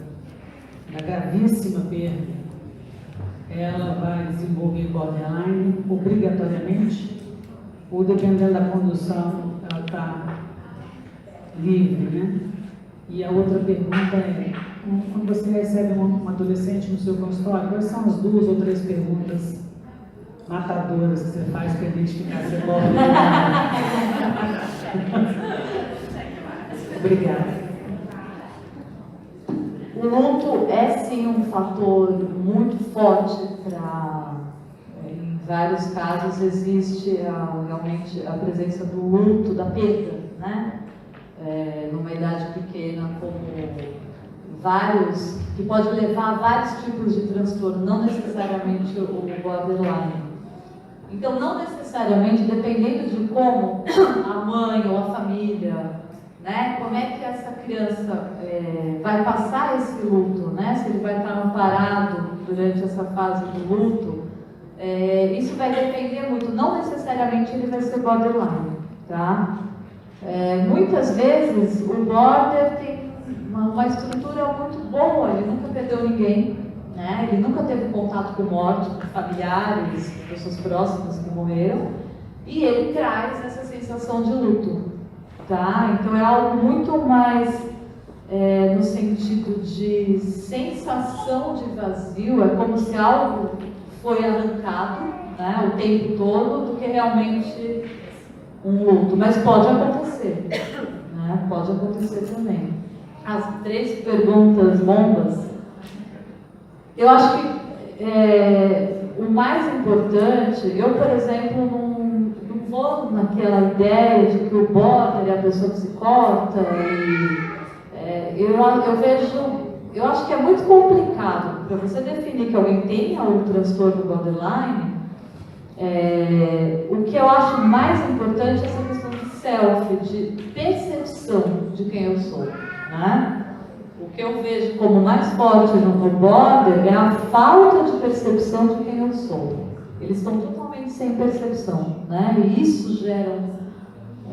F: da gravíssima perda, ela vai desenvolver borderline obrigatoriamente? Ou dependendo da condução, ela está livre, né? E a outra pergunta é, quando você recebe um adolescente no seu consultório, quais são as 2 ou 3 perguntas matadoras que você faz para identificar se é borderline? Obrigada.
A: O luto é sim um fator muito forte para, em vários casos existe realmente a presença do luto, da perda, né? Numa idade pequena, como vários, que pode levar a vários tipos de transtorno, não necessariamente o borderline. Então, não necessariamente, dependendo de como a mãe ou a família, né, como é que essa criança vai passar esse luto, né, se ele vai estar amparado durante essa fase do luto, isso vai depender muito, não necessariamente ele vai ser borderline, tá? Muitas vezes o border tem uma estrutura muito boa, ele nunca perdeu ninguém, né? Ele nunca teve contato com morte, com familiares, pessoas próximas que morreram, e ele traz essa sensação de luto, tá? Então é algo muito mais no sentido de sensação de vazio, é como se algo foi arrancado, né, o tempo todo, do que realmente um luto, mas pode acontecer, né? Pode acontecer também. As 3 perguntas bombas, eu acho que o mais importante, eu, por exemplo, não vou naquela ideia de que o border é a pessoa que se corta, e eu acho que é muito complicado para você definir que alguém tenha um transtorno borderline. O que eu acho mais importante é essa questão de self, de percepção de quem eu sou, né? O que eu vejo como mais forte no border é a falta de percepção de quem eu sou. Eles estão totalmente sem percepção, né? E isso gera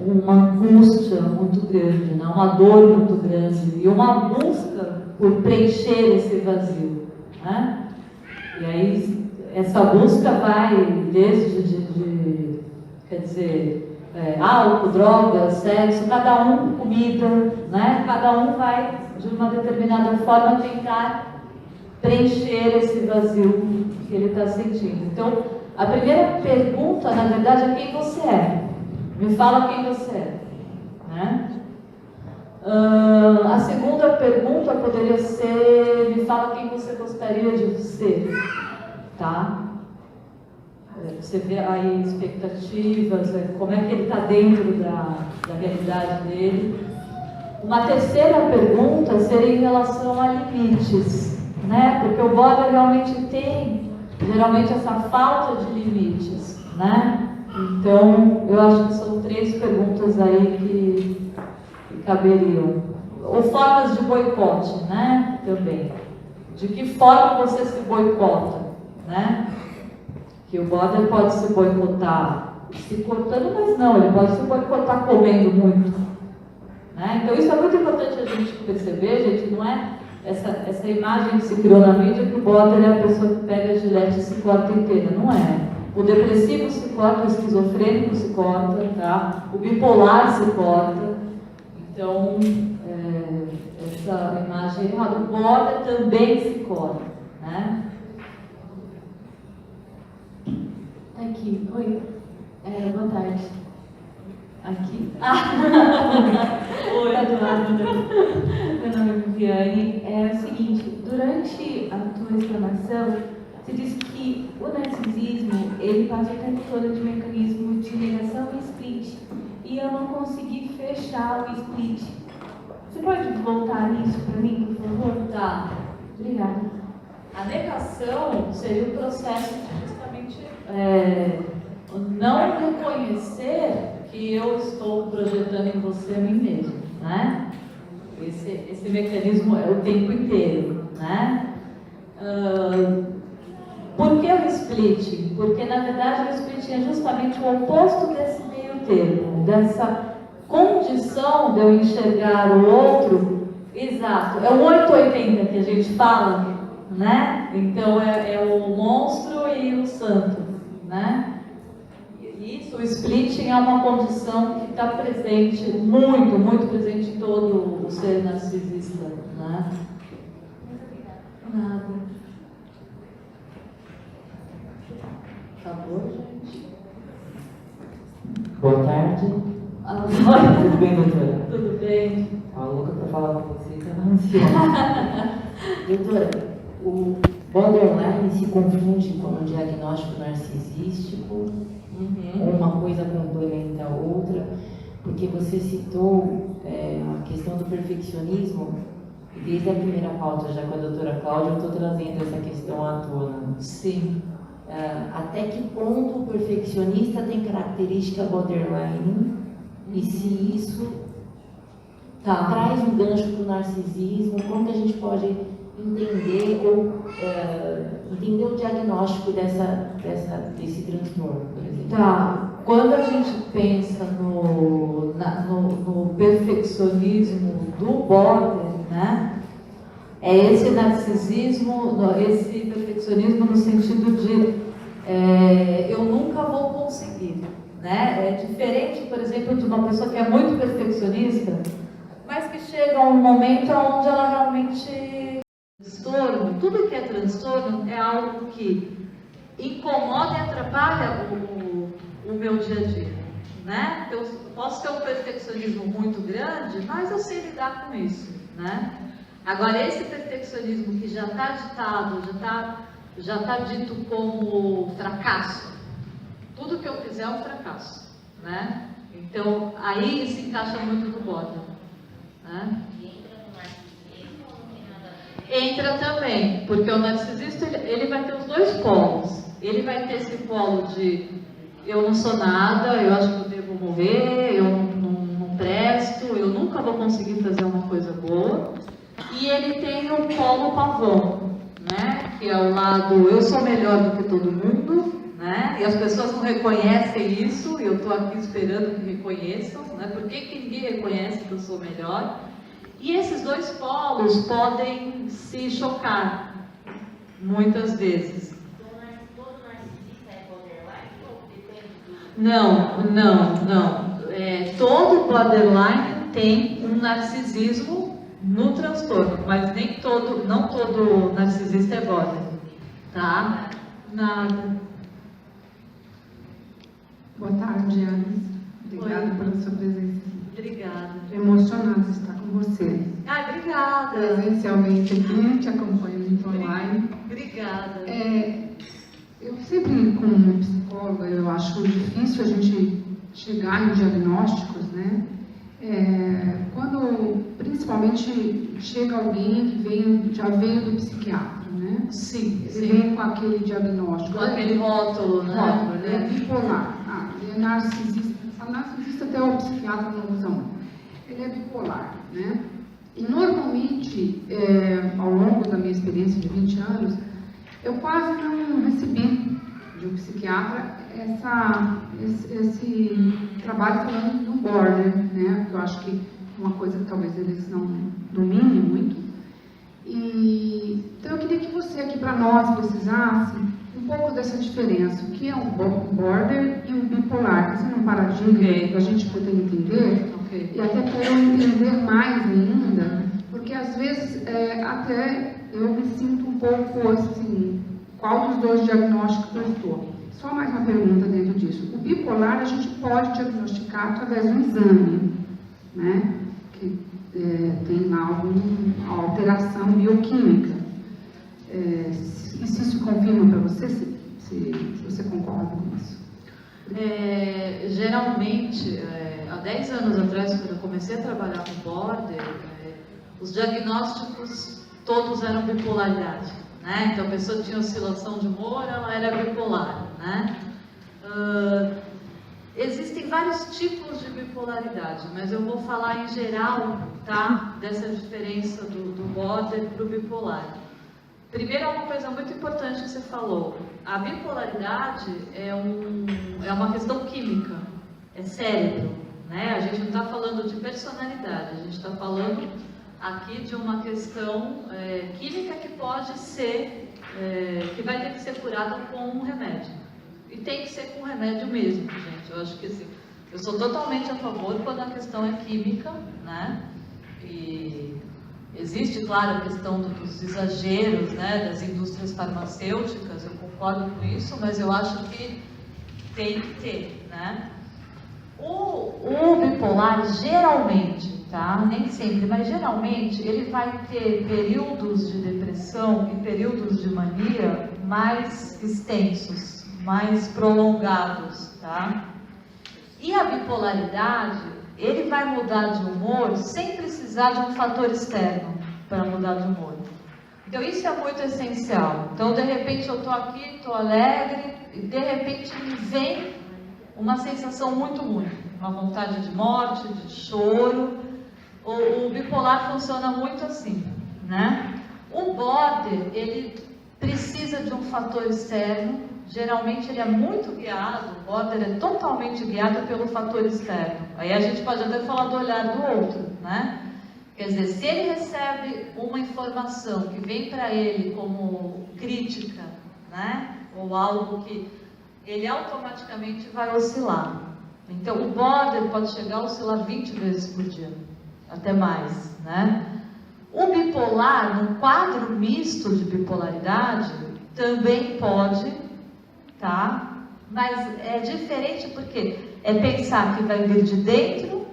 A: uma angústia muito grande, né? Uma dor muito grande e uma busca por preencher esse vazio, né? E aí essa busca vai desde quer dizer, álcool, drogas, sexo, cada um comida, né? Cada um vai de uma determinada forma tentar preencher esse vazio que ele está sentindo. Então, a primeira pergunta, na verdade, é quem você é. Me fala quem você é, né? A segunda pergunta poderia ser: me fala quem você gostaria de ser, tá? Você vê aí expectativas, como é que ele está dentro da realidade dele. Uma terceira pergunta seria em relação a limites, né? Porque o border realmente tem, geralmente, essa falta de limites, né? Então, eu acho que são 3 perguntas aí que caberiam. Ou formas de boicote, né? Também. De que forma você se boicota, né? Que o border pode se boicotar se cortando, mas não, ele pode se boicotar comendo muito, né? Então isso é muito importante a gente perceber, gente, não é essa imagem que se criou na mídia que o border é a pessoa que pega a gilete e se corta inteira, não é. O depressivo se corta, o esquizofrênico se corta, tá? O bipolar se corta. Então, essa imagem errada. O border também se corta, né?
C: Aqui, oi. Boa tarde.
A: Aqui?
C: Oi, Eduardo. Meu nome é Viviane. É o seguinte, durante a tua explanação,
G: Você disse que o narcisismo, ele passa o tempo todo de mecanismo de negação e split. E eu não consegui fechar o split. Você pode voltar nisso para mim, por favor?
A: Tá.
G: Obrigada.
A: A negação seria o processo de justamente não reconhecer que eu estou projetando em você a mim mesmo, né? Esse mecanismo é o tempo inteiro, né? Por que o split? Porque, na verdade, o split é justamente o oposto desse meio termo, dessa condição de eu enxergar o outro. Exato, é o 880 que a gente fala, né? Então, é o monstro e o santo, né? Isso, o splitting é uma condição que está presente, muito, muito presente em todo o ser narcisista, né? Nada. Acabou, gente?
H: Boa tarde.
A: Tudo
H: bem, doutora?
A: Tudo bem.
H: A louca para falar com vocês, eu não ansiosa. Doutora, o borderline se confunde com um diagnóstico narcisístico, ou uma coisa complementa a outra, porque você citou a questão do perfeccionismo, e desde a primeira pauta, já com a doutora Cláudia, eu estou trazendo essa questão à tona.
A: Sim.
H: Até que ponto o perfeccionista tem característica borderline, e se isso traz um gancho para o narcisismo, como que a gente pode entender entender o diagnóstico desse transtorno, por exemplo?
A: Tá. Quando a gente pensa no perfeccionismo do border, né? É esse narcisismo, esse perfeccionismo no sentido de eu nunca vou conseguir, né? É diferente, por exemplo, de uma pessoa que é muito perfeccionista, mas que chega a um momento onde ela realmente transtorno. Tudo que é transtorno é algo que incomoda e atrapalha o meu dia a dia, né? Eu posso ter um perfeccionismo muito grande, mas eu sei lidar com isso, né? Agora, esse perfeccionismo que já está ditado, já tá dito como fracasso, tudo que eu fizer é um fracasso, né? Então, aí se encaixa muito no border, né? Entra também, porque o narcisista ele vai ter os dois polos. Ele vai ter esse polo de eu não sou nada, eu acho que eu devo morrer, eu não presto, eu nunca vou conseguir fazer uma coisa boa. E ele tem o polo pavão, né? Que é o lado eu sou melhor do que todo mundo, né? E as pessoas não reconhecem isso, e eu estou aqui esperando que reconheçam, né? Por que ninguém reconhece que eu sou melhor? E esses dois polos podem se chocar, muitas vezes.
I: Todo narcisista é borderline ou depende do...
A: Não. Todo borderline tem um narcisismo no transtorno, mas não todo narcisista é border, tá? Nada.
J: Boa tarde, Alice. Obrigada pela sua presença.
A: Obrigada.
J: Estou emocionada de estar com você.
A: Obrigada.
J: Presencialmente aqui, te acompanho muito online.
A: Obrigada.
J: Eu sempre, como psicóloga, eu acho difícil a gente chegar em diagnósticos, né? Quando, principalmente, chega alguém que já veio do psiquiatra, né?
A: Sim.
J: Ele vem com aquele diagnóstico.
A: Com aquele rótulo, né?
J: É bipolar. Ele é narcisista. Narcisista até o psiquiatra não usa muito. Ele é bipolar, né? E normalmente, ao longo da minha experiência de 20 anos, eu quase não recebi de um psiquiatra esse trabalho falando do border, né? Eu acho que é uma coisa que talvez eles não dominem muito. Então eu queria que você aqui para nós precisasse um pouco dessa diferença, o que é um border e um bipolar, esse é um paradigma para a gente poder entender, e até para eu entender mais ainda, porque às vezes até eu me sinto um pouco assim, qual dos dois diagnósticos eu estou. Só mais uma pergunta dentro disso. O bipolar a gente pode diagnosticar através de um exame, né? Que tem lá alguma alteração bioquímica. E se isso confirma para você, se você concorda com isso?
A: Geralmente, há 10 anos atrás, quando eu comecei a trabalhar com border, os diagnósticos todos eram bipolaridade, né? Então a pessoa tinha oscilação de humor, ela era bipolar, né? Existem vários tipos de bipolaridade, mas eu vou falar em geral, tá? Dessa diferença do border para o bipolar. Primeiro, uma coisa muito importante que você falou, a bipolaridade é uma questão química, é cérebro, né? A gente não está falando de personalidade, a gente está falando aqui de uma questão química que pode ser, que vai ter que ser curada com um remédio. E tem que ser com remédio mesmo, gente. Eu acho que assim, eu sou totalmente a favor quando a questão é química, né? E existe, claro, a questão dos exageros, né, das indústrias farmacêuticas, eu concordo com isso, mas eu acho que tem que ter, né? O bipolar, geralmente, tá? Nem sempre, mas geralmente, ele vai ter períodos de depressão e períodos de mania mais extensos, mais prolongados, tá? E a bipolaridade, ele vai mudar de humor sem precisar de um fator externo para mudar de humor. Então isso é muito essencial. Então de repente eu estou aqui, estou alegre, e de repente me vem uma sensação muito ruim, uma vontade de morte, de choro. O bipolar funciona muito assim, né? O border, ele precisa de um fator externo. Geralmente ele é muito guiado, o border é totalmente guiado pelo fator externo. Aí a gente pode até falar do olhar do outro, né? Quer dizer, se ele recebe uma informação que vem para ele como crítica, né? Ou algo que ele automaticamente vai oscilar. Então o border pode chegar a oscilar 20 vezes por dia, até mais, né? O bipolar, no quadro misto de bipolaridade, também pode, tá? Mas é diferente porque é pensar que vai vir de dentro,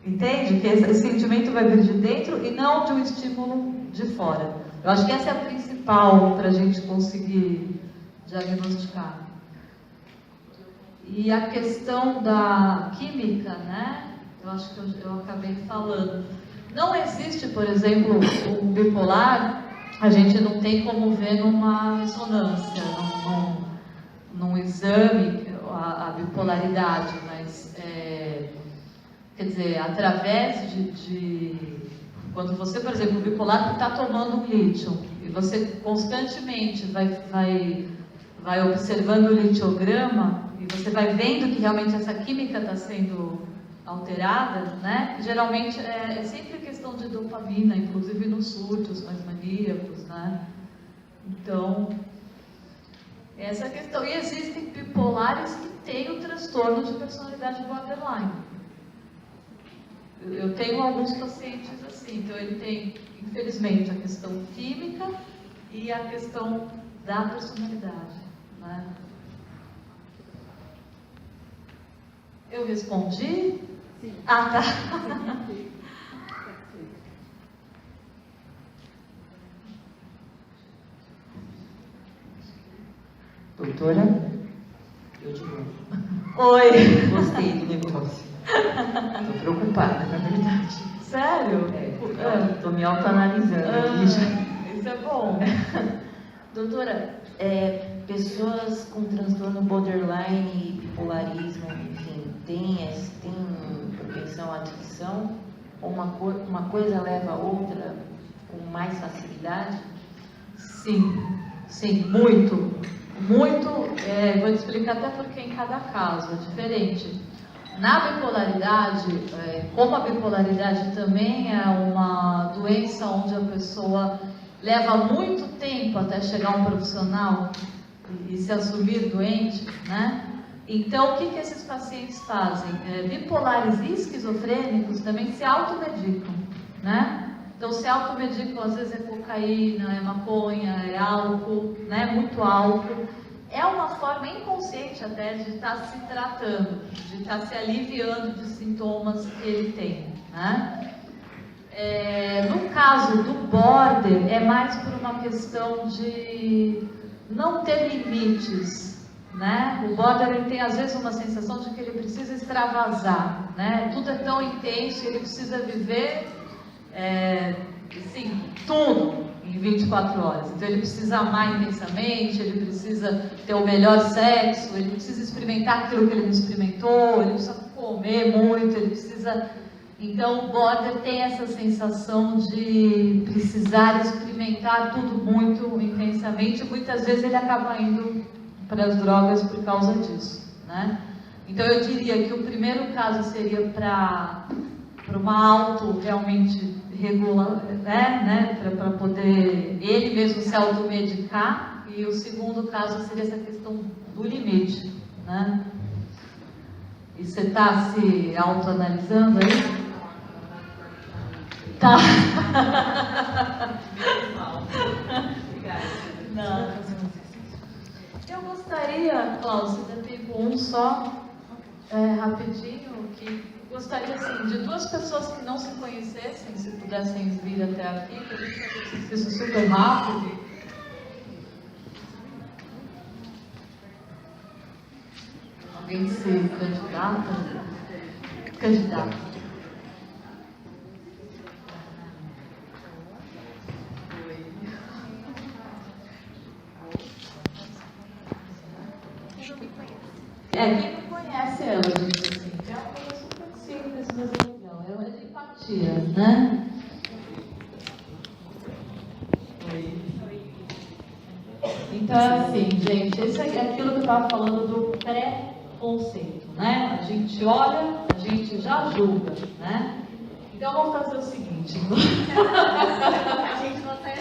A: entende? Que esse sentimento vai vir de dentro e não de um estímulo de fora. Eu acho que essa é a principal para a gente conseguir diagnosticar. E a questão da química, né? Eu acho que eu acabei falando. Não existe, por exemplo, o bipolar, a gente não tem como ver numa ressonância, num exame, a bipolaridade, mas, quer dizer, através quando você, por exemplo, bipolar está tomando um lítio, e você constantemente vai observando o litiograma, e você vai vendo que realmente essa química está sendo alterada, né? Geralmente é sempre questão de dopamina, inclusive nos surtos mais maníacos, né? Então, essa questão. E existem bipolares que têm o transtorno de personalidade borderline. Eu tenho alguns pacientes assim, então ele tem, infelizmente, a questão química e a questão da personalidade, né? Eu respondi? Sim. Ah, tá.
H: Doutora, eu de novo.
A: Oi.
H: Gostei do negócio. Estou preocupada, na verdade.
A: Sério?
H: Estou me autoanalisando aqui já.
A: Isso é bom.
H: Doutora, pessoas com transtorno borderline e bipolarismo, enfim, tem propensão à adicção? Ou uma coisa leva a outra com mais facilidade?
A: Sim, muito. Vou te explicar até porque em cada caso é diferente. Na bipolaridade, como a bipolaridade também é uma doença onde a pessoa leva muito tempo até chegar um profissional e se assumir doente, né? Então, o que esses pacientes fazem? Bipolares e esquizofrênicos também se automedicam, né? Então, se automedicam, às vezes é cocaína, é maconha, é álcool, né? Muito álcool. É uma forma inconsciente até de estar se tratando, de estar se aliviando de sintomas que ele tem, né? No caso do border, é mais por uma questão de não ter limites, né? O border ele tem às vezes uma sensação de que ele precisa extravasar, né? Tudo é tão intenso, ele precisa viver assim, tudo em 24 horas. Então ele precisa amar intensamente, ele precisa ter o melhor sexo, ele precisa experimentar aquilo que ele não experimentou, ele precisa comer muito, ele precisa... Então o border tem essa sensação de precisar experimentar tudo muito intensamente, e muitas vezes ele acaba indo para as drogas por causa disso, né? Então eu diria que o primeiro caso seria para uma auto realmente regular, né? Para poder ele mesmo se automedicar, e o segundo caso seria essa questão do limite, né? E você está se autoanalisando aí? Tá. Não. Eu gostaria, Cláudia, se der tempo um só, rapidinho, que gostaria assim, de duas pessoas que não se conhecessem, se pudessem vir até aqui, que a gente vai fazer isso super rápido. Alguém se candidata? Candidata. Quem não conhece ela, gente, assim, é uma coisa super simples, mas é legal. Ela é de empatia, né? Oi. Então, assim, gente, esse é aquilo que eu estava falando do pré-conceito, né? A gente olha, a gente já julga, né? Então, vamos fazer o seguinte.
E: A gente não tá...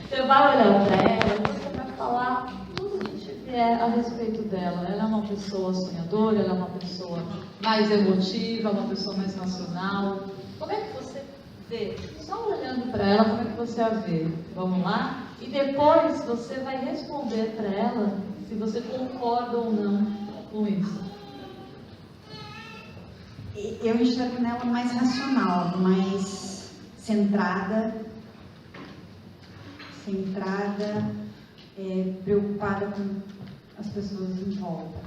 A: Você vai olhar para ela, você vai falar tudo que tiver a respeito dela. Ela é uma pessoa sonhadora, ela é uma pessoa mais emotiva, uma pessoa mais racional. Como é que você vê? Só olhando para ela, como é que você a vê? Vamos lá? E depois você vai responder para ela se você concorda ou não com isso.
K: Eu enxergo nela mais racional, mais centrada, preocupada com as pessoas em volta.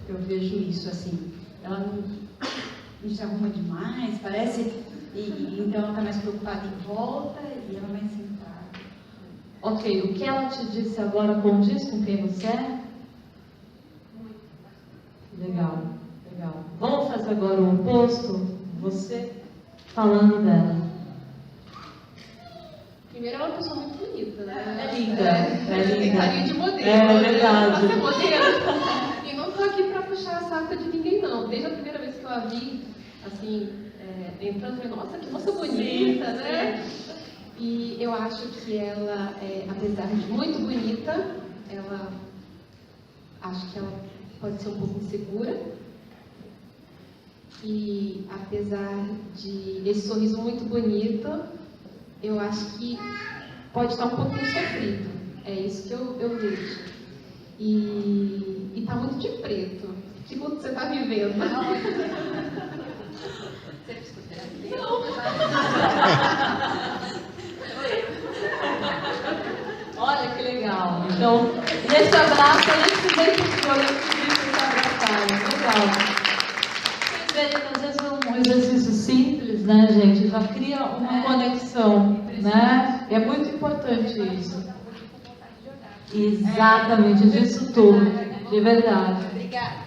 K: Eu vejo isso assim. Ela não se arruma demais, parece, então ela está mais preocupada em volta e ela mais centrada.
A: Ok, o que ela te disse agora condiz com quem você é? Legal, legal. Vamos fazer agora o oposto? Você falando dela.
C: Primeiro, ela é uma pessoa muito bonita, né?
A: É linda,
C: Tem carinha de modelo.
A: É verdade.
C: Pra ser modelo. E não tô aqui pra puxar a saca de ninguém, não. Desde a primeira vez que eu a vi, assim, entrando, eu falei, nossa, que moça bonita, né? E eu acho que ela, apesar de muito bonita, acho que ela pode ser um pouco insegura. E apesar de esse sorriso muito bonito, eu acho que pode estar um pouquinho sofrido. É isso que eu vejo. E está muito de preto. O que você está vivendo? Você é psicoterapia? Não.
A: Olha que legal. Então, nesse abraço, a gente se identificou, a gente se abraçar. Legal. Vocês veem que às vezes é um exercício simples, né, gente? Já cria uma conexão, né? E é muito importante isso. Exatamente, disso tudo. De verdade.
E: Obrigada.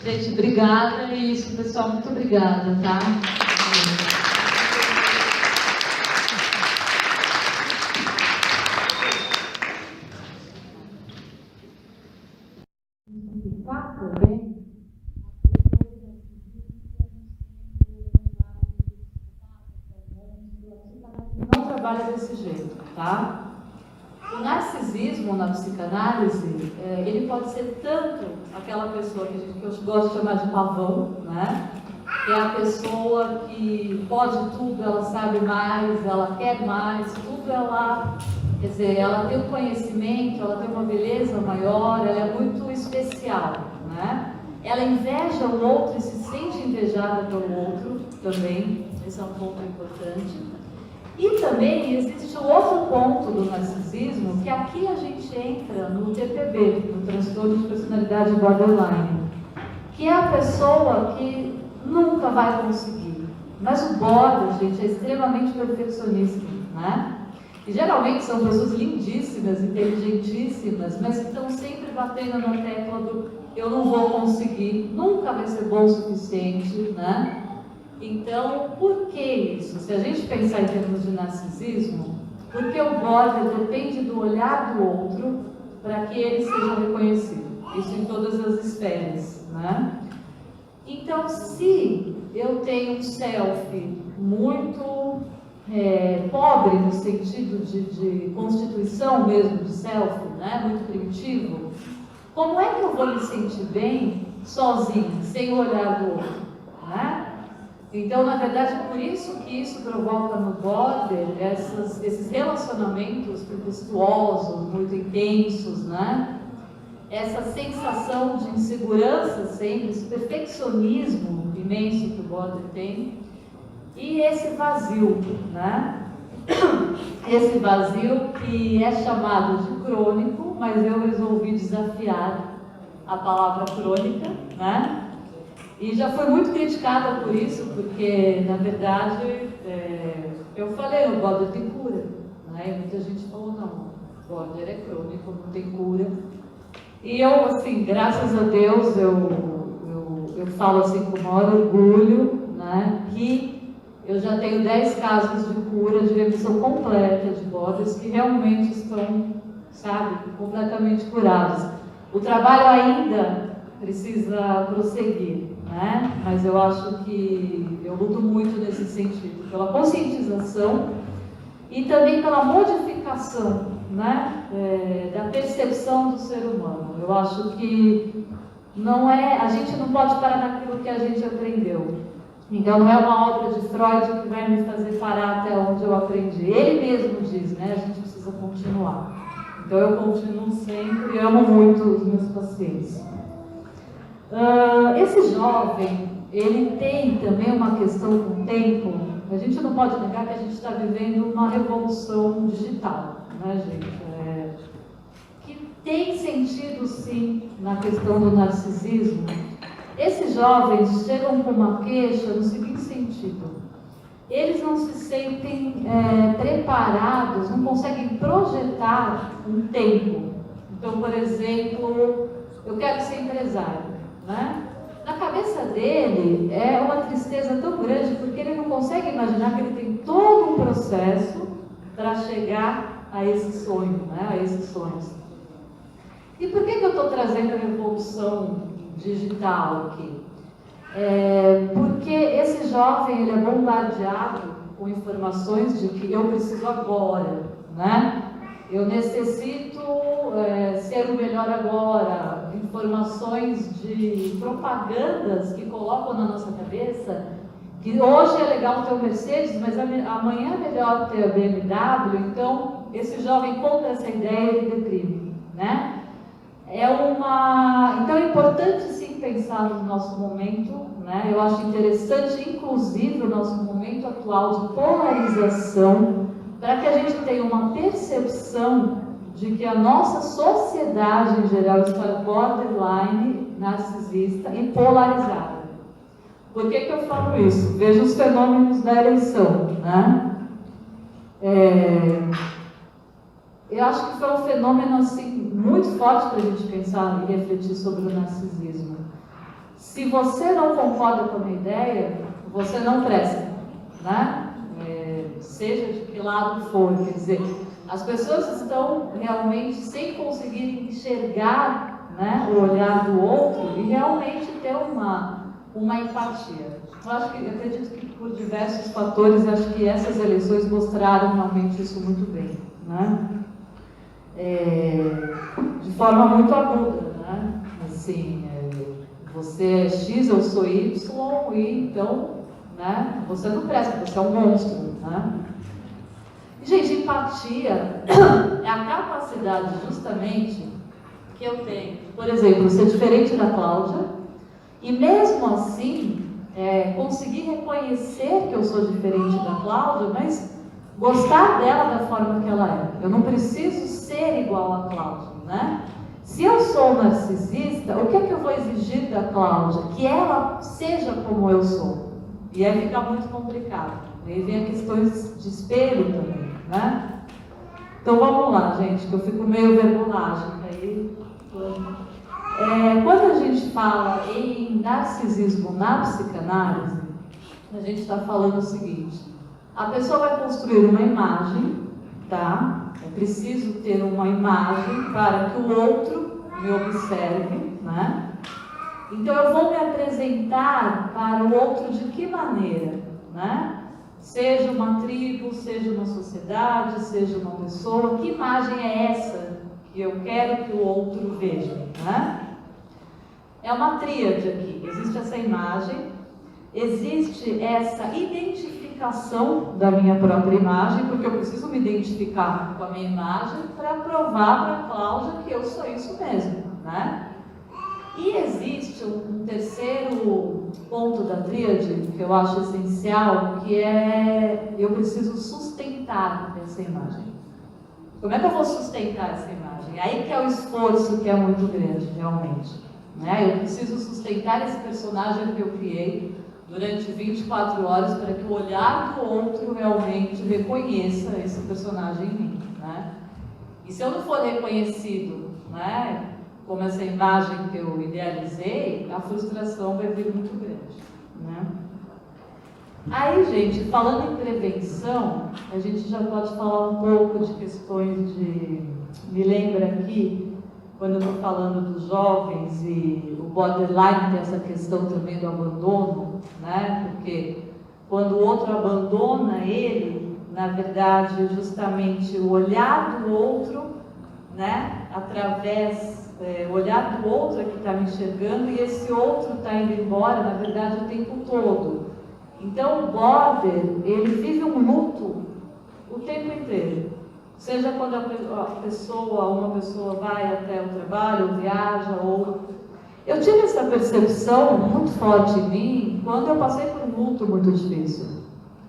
A: Gente, obrigada. E isso, pessoal, muito obrigada, tá? Não trabalha desse jeito, tá? O narcisismo na psicanálise, ele pode ser tanto aquela pessoa que eu gosto de chamar de pavão, né? Que é a pessoa que pode tudo, ela sabe mais, ela quer mais, tudo ela... Quer dizer, ela tem um conhecimento, ela tem uma beleza maior, ela é muito especial, né? Ela inveja o outro e se sente invejada pelo outro também. Esse é um ponto importante. E também existe o outro ponto do narcisismo, que aqui a gente entra no TPB, no transtorno de personalidade borderline, que é a pessoa que nunca vai conseguir. Mas o border, gente, é extremamente perfeccionista, né? E geralmente são pessoas lindíssimas, inteligentíssimas, mas que estão sempre batendo na tecla do eu não vou conseguir, nunca vai ser bom o suficiente, né? Então, por que isso? Se a gente pensar em termos de narcisismo, porque o border depende do olhar do outro para que ele seja reconhecido. Isso em todas as esferas, né? Então, se eu tenho um self muito pobre no sentido de constituição mesmo de self, né? Muito primitivo, como é que eu vou me sentir bem sozinho, sem o olhar do outro, né? Então, na verdade, é por isso que isso provoca no border esses relacionamentos tempestuosos, muito intensos, né? Essa sensação de insegurança sempre, esse perfeccionismo imenso que o border tem, e esse vazio, né? Esse vazio que é chamado de crônico, mas eu resolvi desafiar a palavra crônica, né? E já foi muito criticada por isso, porque, na verdade, eu falei, o border tem cura, né? E muita gente falou, não, o border é crônico, não tem cura. E eu, assim, graças a Deus, eu falo assim com o maior orgulho, né? Que eu já tenho 10 casos de cura, de remissão completa de borders que realmente estão, sabe, completamente curados. O trabalho ainda precisa prosseguir, né? Mas eu acho que eu luto muito nesse sentido, pela conscientização e também pela modificação, né? Da percepção do ser humano. Eu acho que a gente não pode parar naquilo que a gente aprendeu. Então não é uma obra de Freud que vai me fazer parar até onde eu aprendi. Ele mesmo diz, né? A gente precisa continuar. Então eu continuo sempre e amo muito os meus pacientes. Esse jovem, ele tem também uma questão com o tempo. A gente não pode negar que a gente está vivendo uma revolução digital, né, gente? Que tem sentido, sim, na questão do narcisismo. Esses jovens chegam com uma queixa no seguinte sentido: eles não se sentem preparados, não conseguem projetar um tempo. Então, por exemplo, eu quero ser empresário, né? Na cabeça dele é uma tristeza tão grande, porque ele não consegue imaginar que ele tem todo um processo para chegar a esse sonho, né? A esses sonhos. E por que eu estou trazendo a revolução digital aqui? Porque esse jovem, ele é bombardeado com informações de que eu preciso agora, né? Eu necessito ser o melhor agora. Informações de propagandas que colocam na nossa cabeça que hoje é legal ter o Mercedes, mas amanhã é melhor ter a BMW. Então, esse jovem compra essa ideia e ele deprime, né? Então é importante sim pensar no nosso momento, né? Eu acho interessante, inclusive, o nosso momento atual de polarização, para que a gente tenha uma percepção de que a nossa sociedade em geral está borderline, narcisista e polarizada. Por que eu falo isso? Veja os fenômenos da eleição, né? Eu acho que foi um fenômeno assim, muito forte para a gente pensar e refletir sobre o narcisismo. Se você não concorda com a minha ideia, você não presta, né? Seja de que lado for, quer dizer, as pessoas estão realmente sem conseguir enxergar, né, o olhar do outro e realmente ter uma empatia. Eu acredito que por diversos fatores, acho que essas eleições mostraram realmente isso muito bem, né? De forma muito aguda, né? Assim, você é X, eu sou Y, e então, né, você não presta, você é um monstro, né? Gente, empatia é a capacidade justamente que eu tenho, por exemplo, ser diferente da Cláudia e mesmo assim conseguir reconhecer que eu sou diferente da Cláudia, mas gostar dela da forma que ela é. Eu não preciso ser igual a Cláudia, né? Se eu sou narcisista, o que é que eu vou exigir da Cláudia? Que ela seja como eu sou. E aí fica muito complicado. Aí vem as questões de espelho também, né? Então vamos lá, gente, que eu fico meio verbonágica aí. Quando a gente fala em narcisismo na psicanálise, a gente está falando o seguinte: a pessoa vai construir uma imagem, tá? É preciso ter uma imagem para que o outro me observe, né? Então eu vou me apresentar para o outro de que maneira, né? Seja uma tribo, seja uma sociedade, seja uma pessoa, que imagem é essa que eu quero que o outro veja, né? É uma tríade aqui. Existe essa imagem, existe essa identificação da minha própria imagem, porque eu preciso me identificar com a minha imagem para provar para a Cláudia que eu sou isso mesmo, né? E existe um terceiro ponto da tríade que eu acho essencial, que é: eu preciso sustentar essa imagem. Como é que eu vou sustentar essa imagem? Aí que é o esforço que é muito grande, realmente, né? Eu preciso sustentar esse personagem que eu criei durante 24 horas para que o olhar do outro realmente reconheça esse personagem em mim, né? E se eu não for reconhecido, né, como essa imagem que eu idealizei, a frustração vai vir muito grande, né? Aí, gente, falando em prevenção, a gente já pode falar um pouco de questões de... Me lembra aqui, quando eu estou falando dos jovens, e o borderline tem essa questão também do abandono, né? Porque quando o outro abandona ele, na verdade, justamente o olhar do outro, né, através... o olhar do outro é que está me enxergando, e esse outro está indo embora, na verdade, o tempo todo. Então, o border, ele vive um luto o tempo inteiro. Seja quando uma pessoa vai até o trabalho, ou viaja, ou... Eu tive essa percepção muito forte em mim quando eu passei por um luto muito difícil,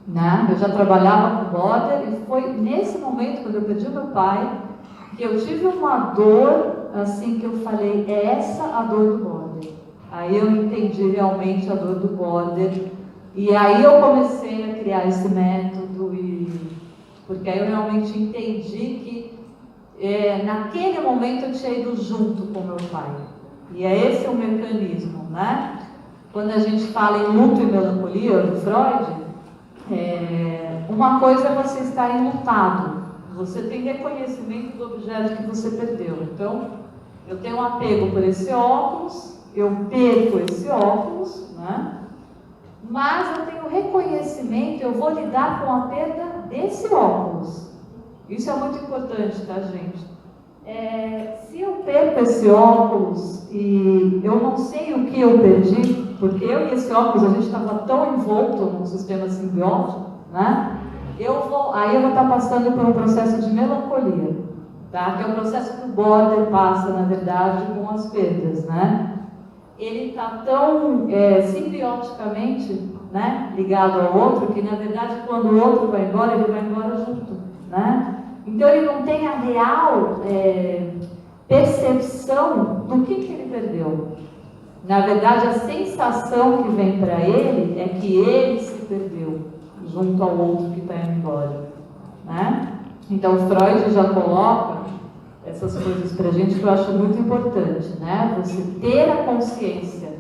A: né? Eu já trabalhava com border, e foi nesse momento, quando eu perdi o meu pai, que eu tive uma dor, assim, que eu falei: é essa a dor do border. Aí eu entendi realmente a dor do border, e aí eu comecei a criar esse método, porque aí eu realmente entendi que naquele momento eu tinha ido junto com meu pai. E é esse o mecanismo, né? Quando a gente fala em luto e melancolia, do Freud, uma coisa é você estar enlutado. Você tem reconhecimento do objeto que você perdeu. Então, eu tenho um apego por esse óculos, eu perco esse óculos, né? Mas eu tenho reconhecimento, eu vou lidar com a perda desse óculos. Isso é muito importante, tá, gente? Se eu perco esse óculos e eu não sei o que eu perdi, porque eu e esse óculos, a gente estava tão envolto num sistema simbiótico, né? Aí eu vou estar passando por um processo de melancolia, tá? Que é o processo que o border passa, na verdade, com as perdas, né? Ele está tão simbioticamente, né, ligado ao outro, que na verdade quando o outro vai embora, ele vai embora junto, né? Então ele não tem a real percepção do que ele perdeu. Na verdade, a sensação que vem para ele é que ele se perdeu junto ao outro que está indo embora, né? Então Freud já coloca essas coisas para a gente, que eu acho muito importante, né? Você ter a consciência,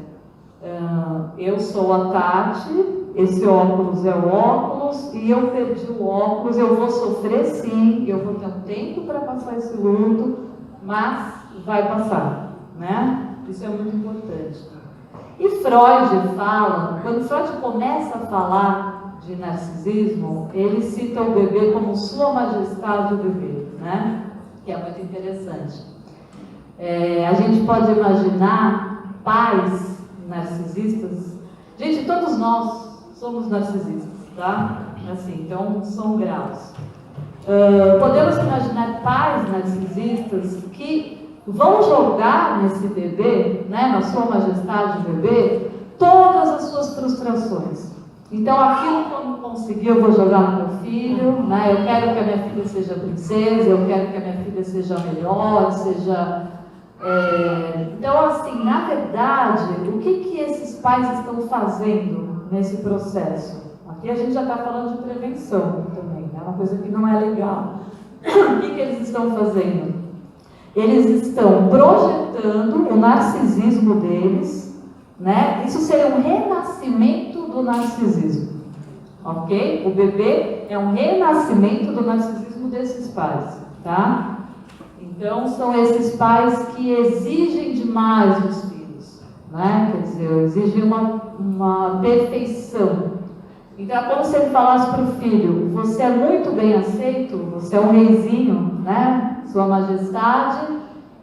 A: eu sou a Tati, esse óculos é o óculos, e eu perdi o óculos, eu vou sofrer sim, eu vou ter um tempo para passar esse luto, mas vai passar, né? Isso é muito importante. E Freud fala, quando Freud começa a falar de narcisismo, ele cita o bebê como Sua Majestade o bebê, né? Que é muito interessante. A gente pode imaginar pais narcisistas. Gente, todos nós somos narcisistas, tá? Assim, então são graus. Podemos imaginar pais narcisistas que vão jogar nesse bebê, né, na Sua Majestade o bebê, todas as suas frustrações. Então, aquilo que eu não consegui, eu vou jogar no meu filho, né? Eu quero que a minha filha seja princesa, eu quero que a minha filha seja melhor, seja... Então, assim, na verdade, o que esses pais estão fazendo nesse processo? Aqui a gente já está falando de prevenção também, né? Uma coisa que não é legal. O que eles estão fazendo? Eles estão projetando o narcisismo deles, né? Isso seria um renascimento do narcisismo, ok? O bebê é um renascimento do narcisismo desses pais, tá? Então, são esses pais que exigem demais dos filhos, né? Quer dizer, exigem uma perfeição. Então, é como se ele falasse para o filho: você é muito bem aceito, você é um reizinho, né? Sua Majestade,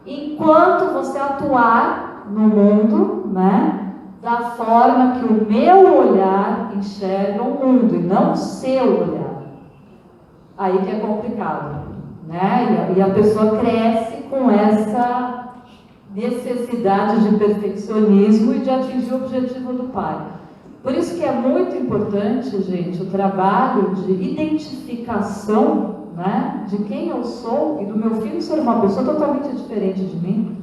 A: enquanto você atuar no mundo, né? Da forma que o meu olhar enxerga o mundo, e não o seu olhar. Aí que é complicado, né? E a pessoa cresce com essa necessidade de perfeccionismo e de atingir o objetivo do pai. Por isso que é muito importante, gente, o trabalho de identificação, né, de quem eu sou e do meu filho ser uma pessoa totalmente diferente de mim,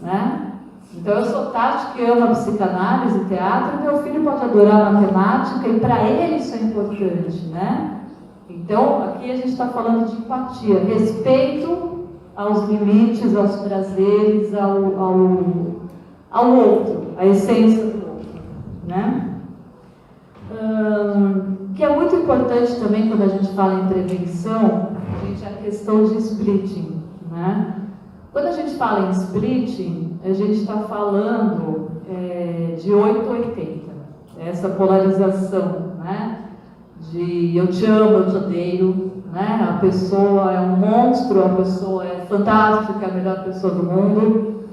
A: né? Então, eu sou Tati, que ama psicanálise e teatro, e meu filho pode adorar matemática, e para ele isso é importante, né? Então, aqui a gente está falando de empatia, respeito aos limites, aos prazeres, ao outro, à essência do outro, né? Que é muito importante também quando a gente fala em prevenção, gente, a questão de splitting, né? Quando a gente fala em splitting, a gente está falando de 880, essa polarização, né? De eu te amo, eu te odeio, né? A pessoa é um monstro, a pessoa é fantástica, é a melhor pessoa do mundo.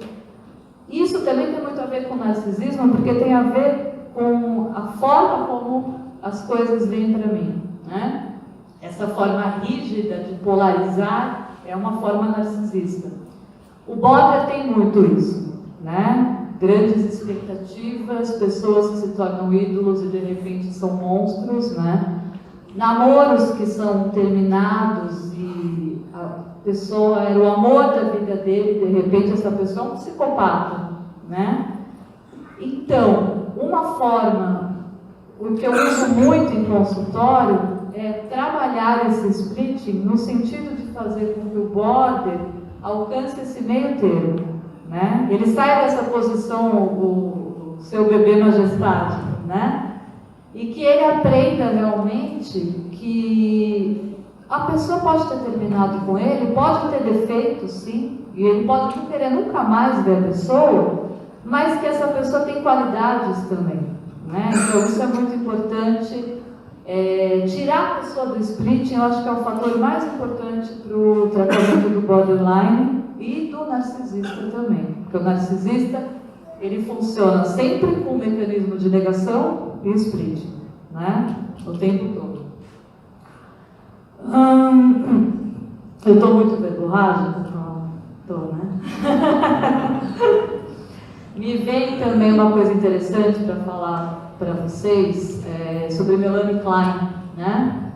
A: Isso também tem muito a ver com narcisismo, porque tem a ver com a forma como as coisas vêm para mim, né? Essa forma rígida de polarizar é uma forma narcisista. O border tem muito isso, né? Grandes expectativas, pessoas que se tornam ídolos e de repente são monstros, né? Namoros que são terminados e a pessoa era o amor da vida dele, de repente essa pessoa é um psicopata, né? Então, uma forma, o que eu uso muito em consultório é trabalhar esse splitting no sentido de fazer com que o border alcance esse meio termo, né? Ele sai dessa posição, o seu bebê majestade, né? E que ele aprenda realmente que a pessoa pode ter terminado com ele, pode ter defeitos, sim, e ele pode não querer nunca mais ver a pessoa, mas que essa pessoa tem qualidades também, né? Então isso é muito importante. Tirar a pessoa do splitting, eu acho que é o fator mais importante para o tratamento do borderline e do narcisista também, porque o narcisista ele funciona sempre com o mecanismo de negação e splitting, né? O tempo todo. Eu estou muito verborrágica? Estou, né? Me vem também uma coisa interessante para falar para vocês sobre Melanie Klein, né?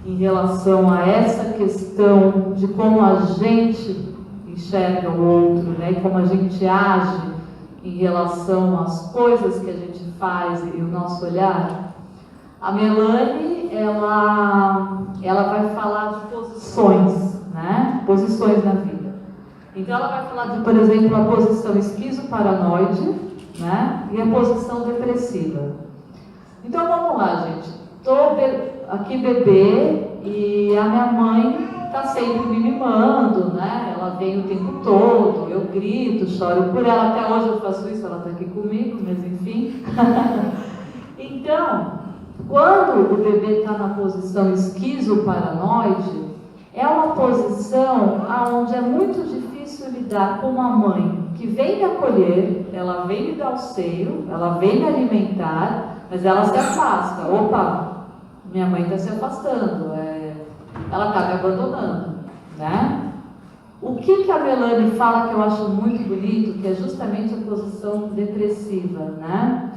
A: Em relação a essa questão de como a gente enxerga o outro, né? E como a gente age em relação às coisas que a gente faz e o nosso olhar. A Melanie, ela vai falar de posições, né? Posições na vida. Então ela vai falar de, por exemplo, a posição esquizoparanoide, né? E a posição depressiva. Então vamos lá, gente. Estou aqui bebê e a minha mãe está sempre me mimando, né? Ela vem o tempo todo, eu grito, choro por ela. Até hoje eu faço isso, ela está aqui comigo, mas enfim. Então, quando o bebê está na posição esquizoparanoide, é uma posição onde é muito difícil lidar com uma mãe que vem me acolher, ela vem me dar o seio, ela vem me alimentar, mas ela se afasta. Opa, minha mãe está se afastando, ela está me abandonando, né? O que a Melanie fala que eu acho muito bonito, que é justamente a posição depressiva, né?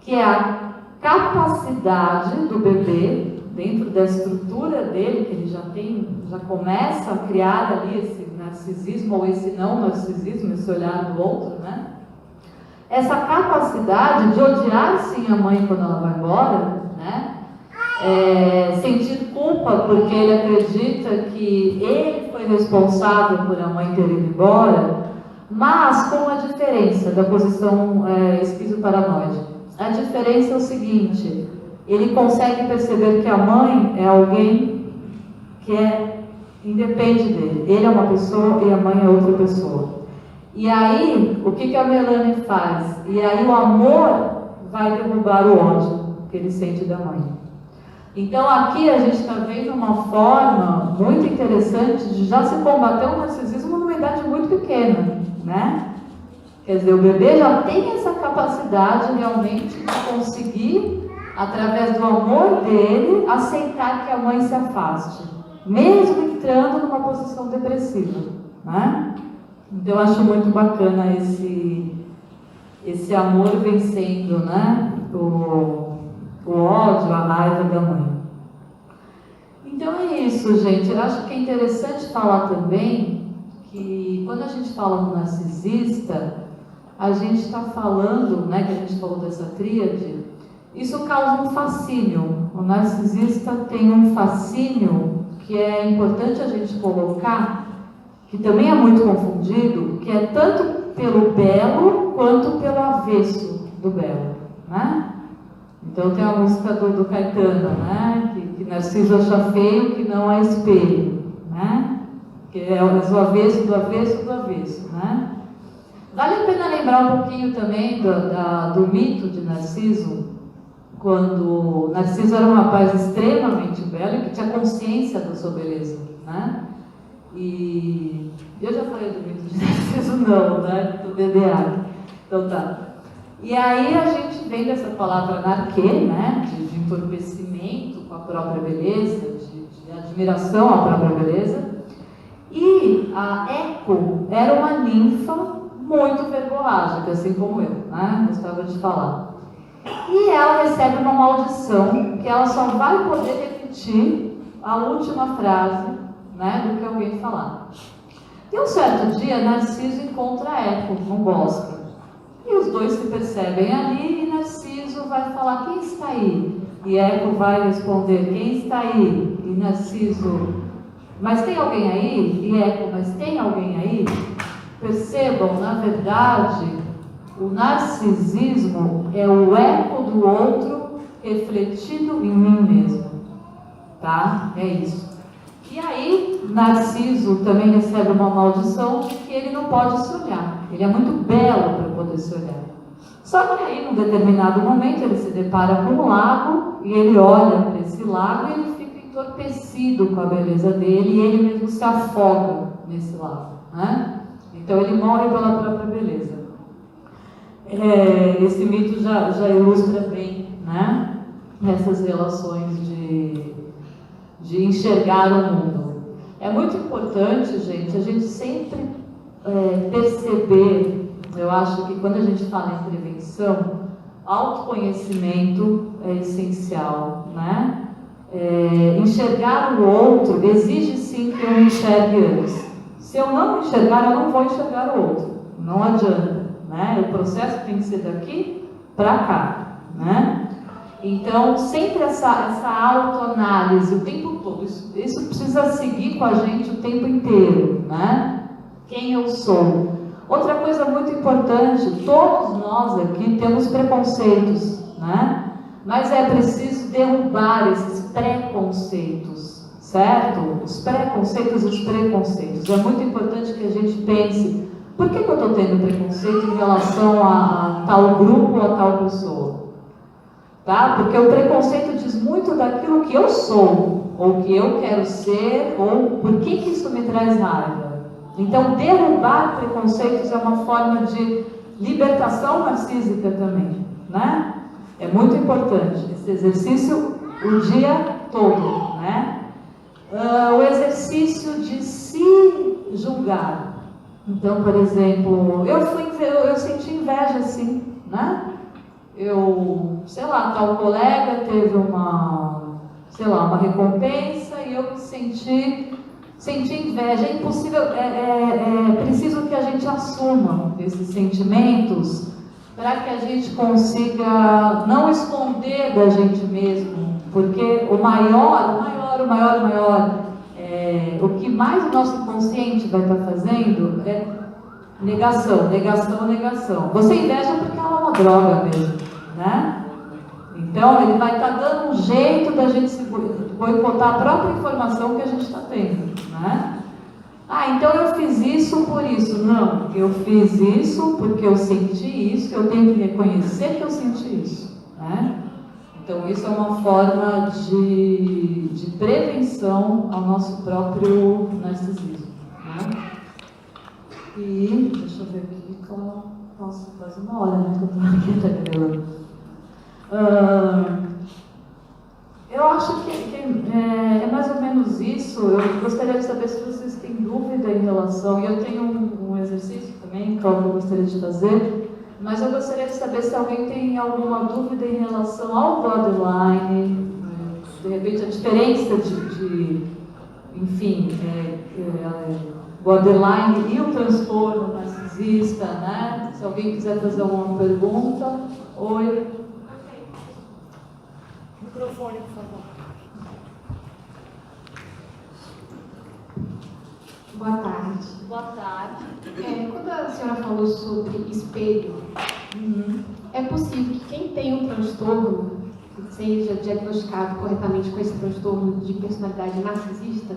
A: Que é a capacidade do bebê, dentro da estrutura dele, que ele já começa a criar ali esse narcisismo ou esse não narcisismo, esse olhar do outro, né? Essa capacidade de odiar sim a mãe quando ela vai embora, né? Sentir culpa porque ele acredita que ele foi responsável por a mãe ter ido embora, mas com a diferença da posição esquizoparanoide. A diferença é o seguinte: ele consegue perceber que a mãe é alguém que independe dele. Ele é uma pessoa e a mãe é outra pessoa. E aí, o que a Melanie faz? E aí o amor vai derrubar o ódio que ele sente da mãe. Então aqui a gente está vendo uma forma muito interessante de já se combater o narcisismo numa idade muito pequena, né? Quer dizer, o bebê já tem essa capacidade realmente de conseguir, através do amor dele, aceitar que a mãe se afaste, mesmo entrando numa posição depressiva, né? Então eu acho muito bacana esse amor vencendo, né? O ódio, a raiva da mãe. Então é isso, gente. Eu acho que é interessante falar também que quando a gente fala no narcisista, a gente está falando, né, que a gente falou dessa tríade, isso causa um fascínio. O narcisista tem um fascínio que é importante a gente colocar, que também é muito confundido, que é tanto pelo belo quanto pelo avesso do belo, né? Então tem a música do Caetano, né? Que Narciso acha feio, que não há espelho, né? Que é o avesso do avesso do avesso, né? Vale a pena lembrar um pouquinho também do mito de Narciso, quando Narciso era um rapaz extremamente belo e que tinha consciência da sua beleza, né? E eu já falei do mito de Narciso, não, né? Do DDA. Então tá. E aí a gente vem dessa palavra narquê, né? De entorpecimento com a própria beleza, de admiração à própria beleza. E a Eco era uma ninfa muito verborrágica, assim como eu, né? Gostava de falar. E ela recebe uma maldição que ela só vai poder repetir a última frase, né, do que alguém falar. E um certo dia, Narciso encontra a Eco num bosque. E os dois se percebem ali e Narciso vai falar: quem está aí? E Eco vai responder: quem está aí? E Narciso: mas tem alguém aí? E Eco: mas tem alguém aí? Percebam, na verdade, o narcisismo é o eco do outro refletido em mim mesmo, tá? É isso. E aí, Narciso também recebe uma maldição de que ele não pode se olhar. Ele é muito belo para poder se olhar. Só que aí, num determinado momento, ele se depara com um lago e ele olha para esse lago e ele fica entorpecido com a beleza dele e ele mesmo se afoga nesse lago, né? Então ele morre pela própria beleza. Esse mito já ilustra bem, né, essas relações de enxergar o mundo. É muito importante, gente, a gente sempre perceber, eu acho que quando a gente fala em prevenção, autoconhecimento é essencial, né? Enxergar o outro exige sim que eu enxergue antes. Se eu não enxergar, eu não vou enxergar o outro. Não adianta, né? O processo tem que ser daqui para cá, né? Então, sempre essa autoanálise o tempo todo. Isso precisa seguir com a gente o tempo inteiro, né? Quem eu sou. Outra coisa muito importante, todos nós aqui temos preconceitos, né? Mas é preciso derrubar esses preconceitos, certo? Os preconceitos e os preconceitos. É muito importante que a gente pense: por que eu estou tendo preconceito em relação a tal grupo ou a tal pessoa? Tá? Porque o preconceito diz muito daquilo que eu sou, ou que eu quero ser, ou por que isso me traz raiva. Então, derrubar preconceitos é uma forma de libertação narcísica também, né? É muito importante esse exercício o dia todo, né? O exercício de se julgar. Então, por exemplo, eu senti inveja, sim, né? Sei lá, tal colega teve uma recompensa e eu senti inveja. É impossível, é preciso que a gente assuma esses sentimentos para que a gente consiga não esconder da gente mesmo, porque o que mais o nosso inconsciente vai estar fazendo é negação. Você inveja porque ela é uma droga mesmo, né? Então ele vai estar dando um jeito da gente se boicotar a própria informação que a gente está tendo, né? Então eu fiz isso por isso. Não, eu fiz isso porque eu senti isso, eu tenho que reconhecer que eu senti isso, né? Então isso é uma forma de prevenção ao nosso próprio narcisismo, né? E, deixa eu ver aqui, nossa, quase uma hora, né, que eu estou aqui até gravando. Eu acho que é mais ou menos isso. Eu gostaria de saber se vocês têm dúvida em relação, e eu tenho um exercício também que eu gostaria de fazer, mas eu gostaria de saber se alguém tem alguma dúvida em relação ao borderline, de repente a diferença borderline e o transtorno narcisista, né? Se alguém quiser fazer alguma pergunta. Oi.
E: Microfone, por favor.
C: Boa tarde.
A: Boa tarde.
C: Quando a senhora falou sobre espelho, é possível que quem tem um transtorno, seja diagnosticado corretamente com esse transtorno de personalidade narcisista,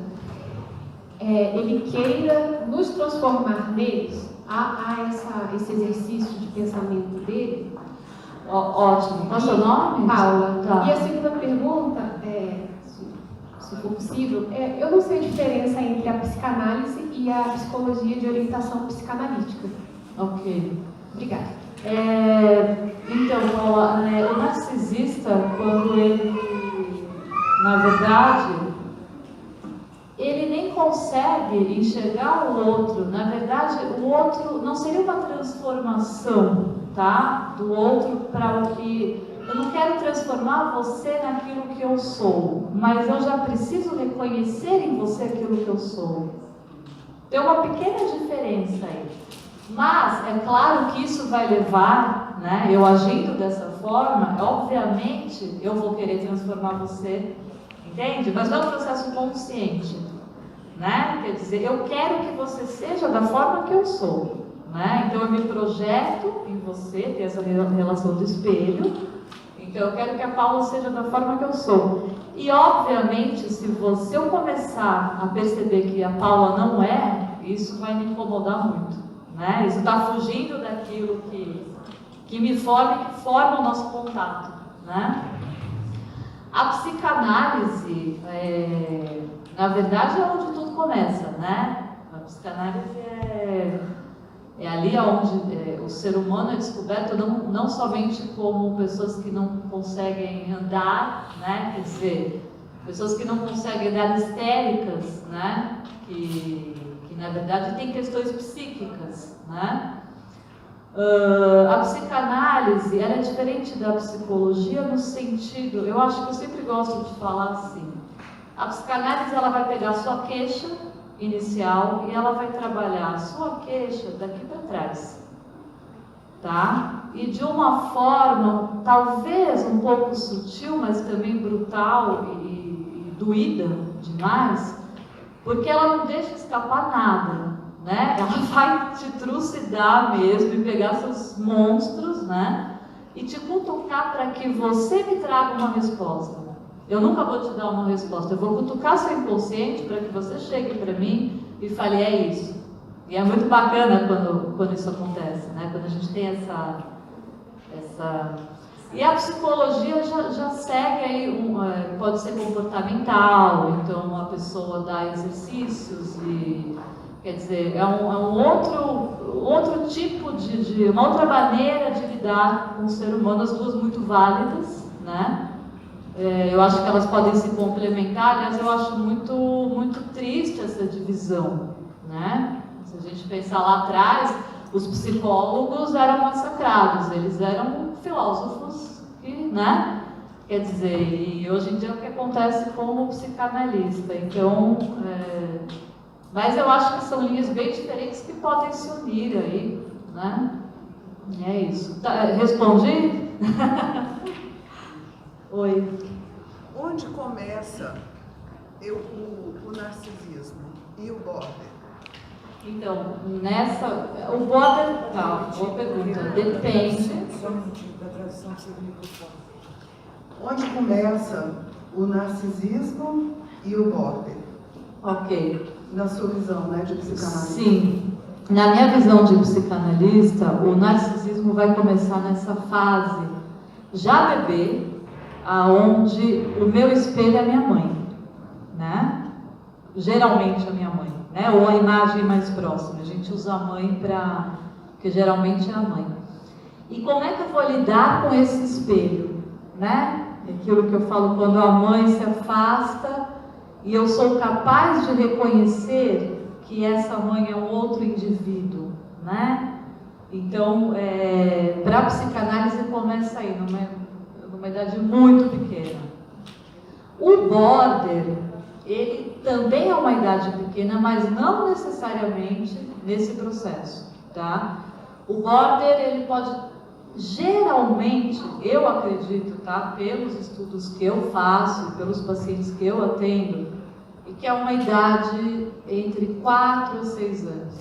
C: ele queira nos transformar neles? Há esse exercício de pensamento dele?
A: Ótimo. Qual é o seu nome?
C: Paula.
A: Tá.
C: E a segunda pergunta, se for possível, eu não sei a diferença entre a psicanálise e a psicologia de orientação psicanalítica.
A: Ok.
C: Obrigada.
A: Então, Paula, o narcisista, quando ele, na verdade, ele nem consegue enxergar o outro. Na verdade, o outro não seria uma transformação, tá? Do outro para o que... Eu não quero transformar você naquilo que eu sou, mas eu já preciso reconhecer em você aquilo que eu sou. Tem uma pequena diferença aí. Mas, é claro que isso vai levar, né? Eu agindo dessa forma, obviamente, eu vou querer transformar você, entende? Mas não é um processo consciente, né? Quer dizer, eu quero que você seja da forma que eu sou, né? Então eu me projeto em você, tem essa relação de espelho. Então eu quero que a Paula seja da forma que eu sou. E obviamente, se eu começar a perceber que a Paula não é, isso vai me incomodar muito, né? Isso está fugindo daquilo que me forma e que forma o nosso contato, né? A psicanálise, na verdade, é onde tudo começa, né? A psicanálise é ali onde o ser humano é descoberto não somente como pessoas que não conseguem andar, né? Quer dizer, pessoas que não conseguem andar histéricas, né? Que na verdade tem questões psíquicas, né? A psicanálise, ela é diferente da psicologia no sentido, eu acho que eu sempre gosto de falar assim, a psicanálise ela vai pegar a sua queixa inicial e ela vai trabalhar a sua queixa daqui para trás, tá? E de uma forma talvez um pouco sutil, mas também brutal e doída demais, porque ela não deixa escapar nada, né? Ela vai te trucidar mesmo e pegar seus monstros, né? E te cutucar para que você me traga uma resposta. Eu nunca vou te dar uma resposta, eu vou cutucar seu inconsciente para que você chegue para mim e fale, é isso. E é muito bacana quando isso acontece, né? Quando a gente tem essa... E a psicologia já segue aí, pode ser comportamental, então a pessoa dá exercícios e... Quer dizer, é um outro tipo uma outra maneira de lidar com o ser humano, as duas muito válidas, né? Eu acho que elas podem se complementar, aliás, eu acho muito triste essa divisão, né? Se a gente pensar lá atrás, os psicólogos eram massacrados, eles eram filósofos, né? Quer dizer, e hoje em dia é o que acontece com o psicanalista. Então, mas eu acho que são linhas bem diferentes que podem se unir aí, né? E é isso. Tá, respondi? Oi.
B: Onde começa o narcisismo e o border?
A: Então, o border, tá, boa pergunta, depende.
B: Onde começa o narcisismo e o border?
A: Ok.
B: Na sua visão, né, de psicanalista?
A: Sim. Na minha visão de psicanalista, o narcisismo vai começar nessa fase já bebê, aonde o meu espelho é a minha mãe, né? Geralmente a minha mãe, né? Ou a imagem mais próxima. A gente usa a mãe porque geralmente é a mãe. E como é que eu vou lidar com esse espelho, né? Aquilo que eu falo, quando a mãe se afasta e eu sou capaz de reconhecer que essa mãe é um outro indivíduo, né? Então, para a psicanálise começa aí, numa idade muito pequena. O border, ele também é uma idade pequena, mas não necessariamente nesse processo, tá? O border, ele pode, geralmente, eu acredito, tá? Pelos estudos que eu faço, pelos pacientes que eu atendo, e que é uma idade entre 4 a 6 anos,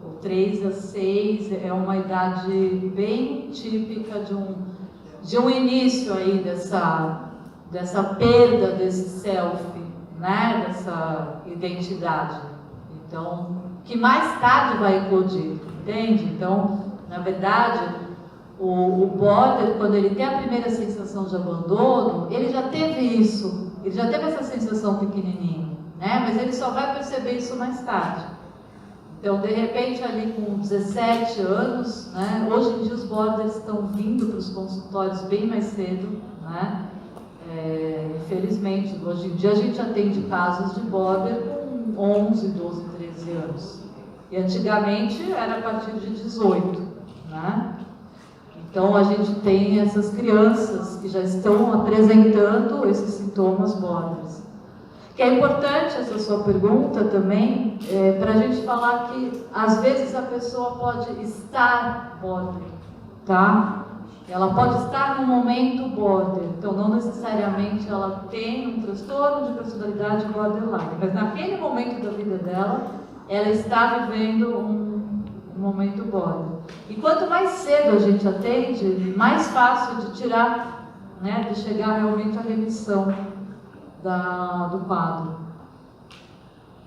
A: ou 3 a 6, é uma idade bem típica de um início aí dessa perda desse self, né, dessa identidade. Então, que mais tarde vai eclodir, entende? Então, na verdade, o border, quando ele tem a primeira sensação de abandono, ele já teve isso, ele já teve essa sensação pequenininha, né? Mas ele só vai perceber isso mais tarde. Então, de repente, ali com 17 anos, né? Hoje em dia os borders estão vindo para os consultórios bem mais cedo, né? Infelizmente, hoje em dia a gente atende casos de border com 11, 12, 13 anos. E antigamente era a partir de 18, né? Então a gente tem essas crianças que já estão apresentando esses sintomas borders. Que é importante essa sua pergunta também, para a gente falar que às vezes a pessoa pode estar border, tá? Ela pode estar num momento border, então não necessariamente ela tem um transtorno de personalidade borderline, mas naquele momento da vida dela, ela está vivendo um momento border. E quanto mais cedo a gente atende, mais fácil de tirar, né, de chegar realmente à remissão do quadro.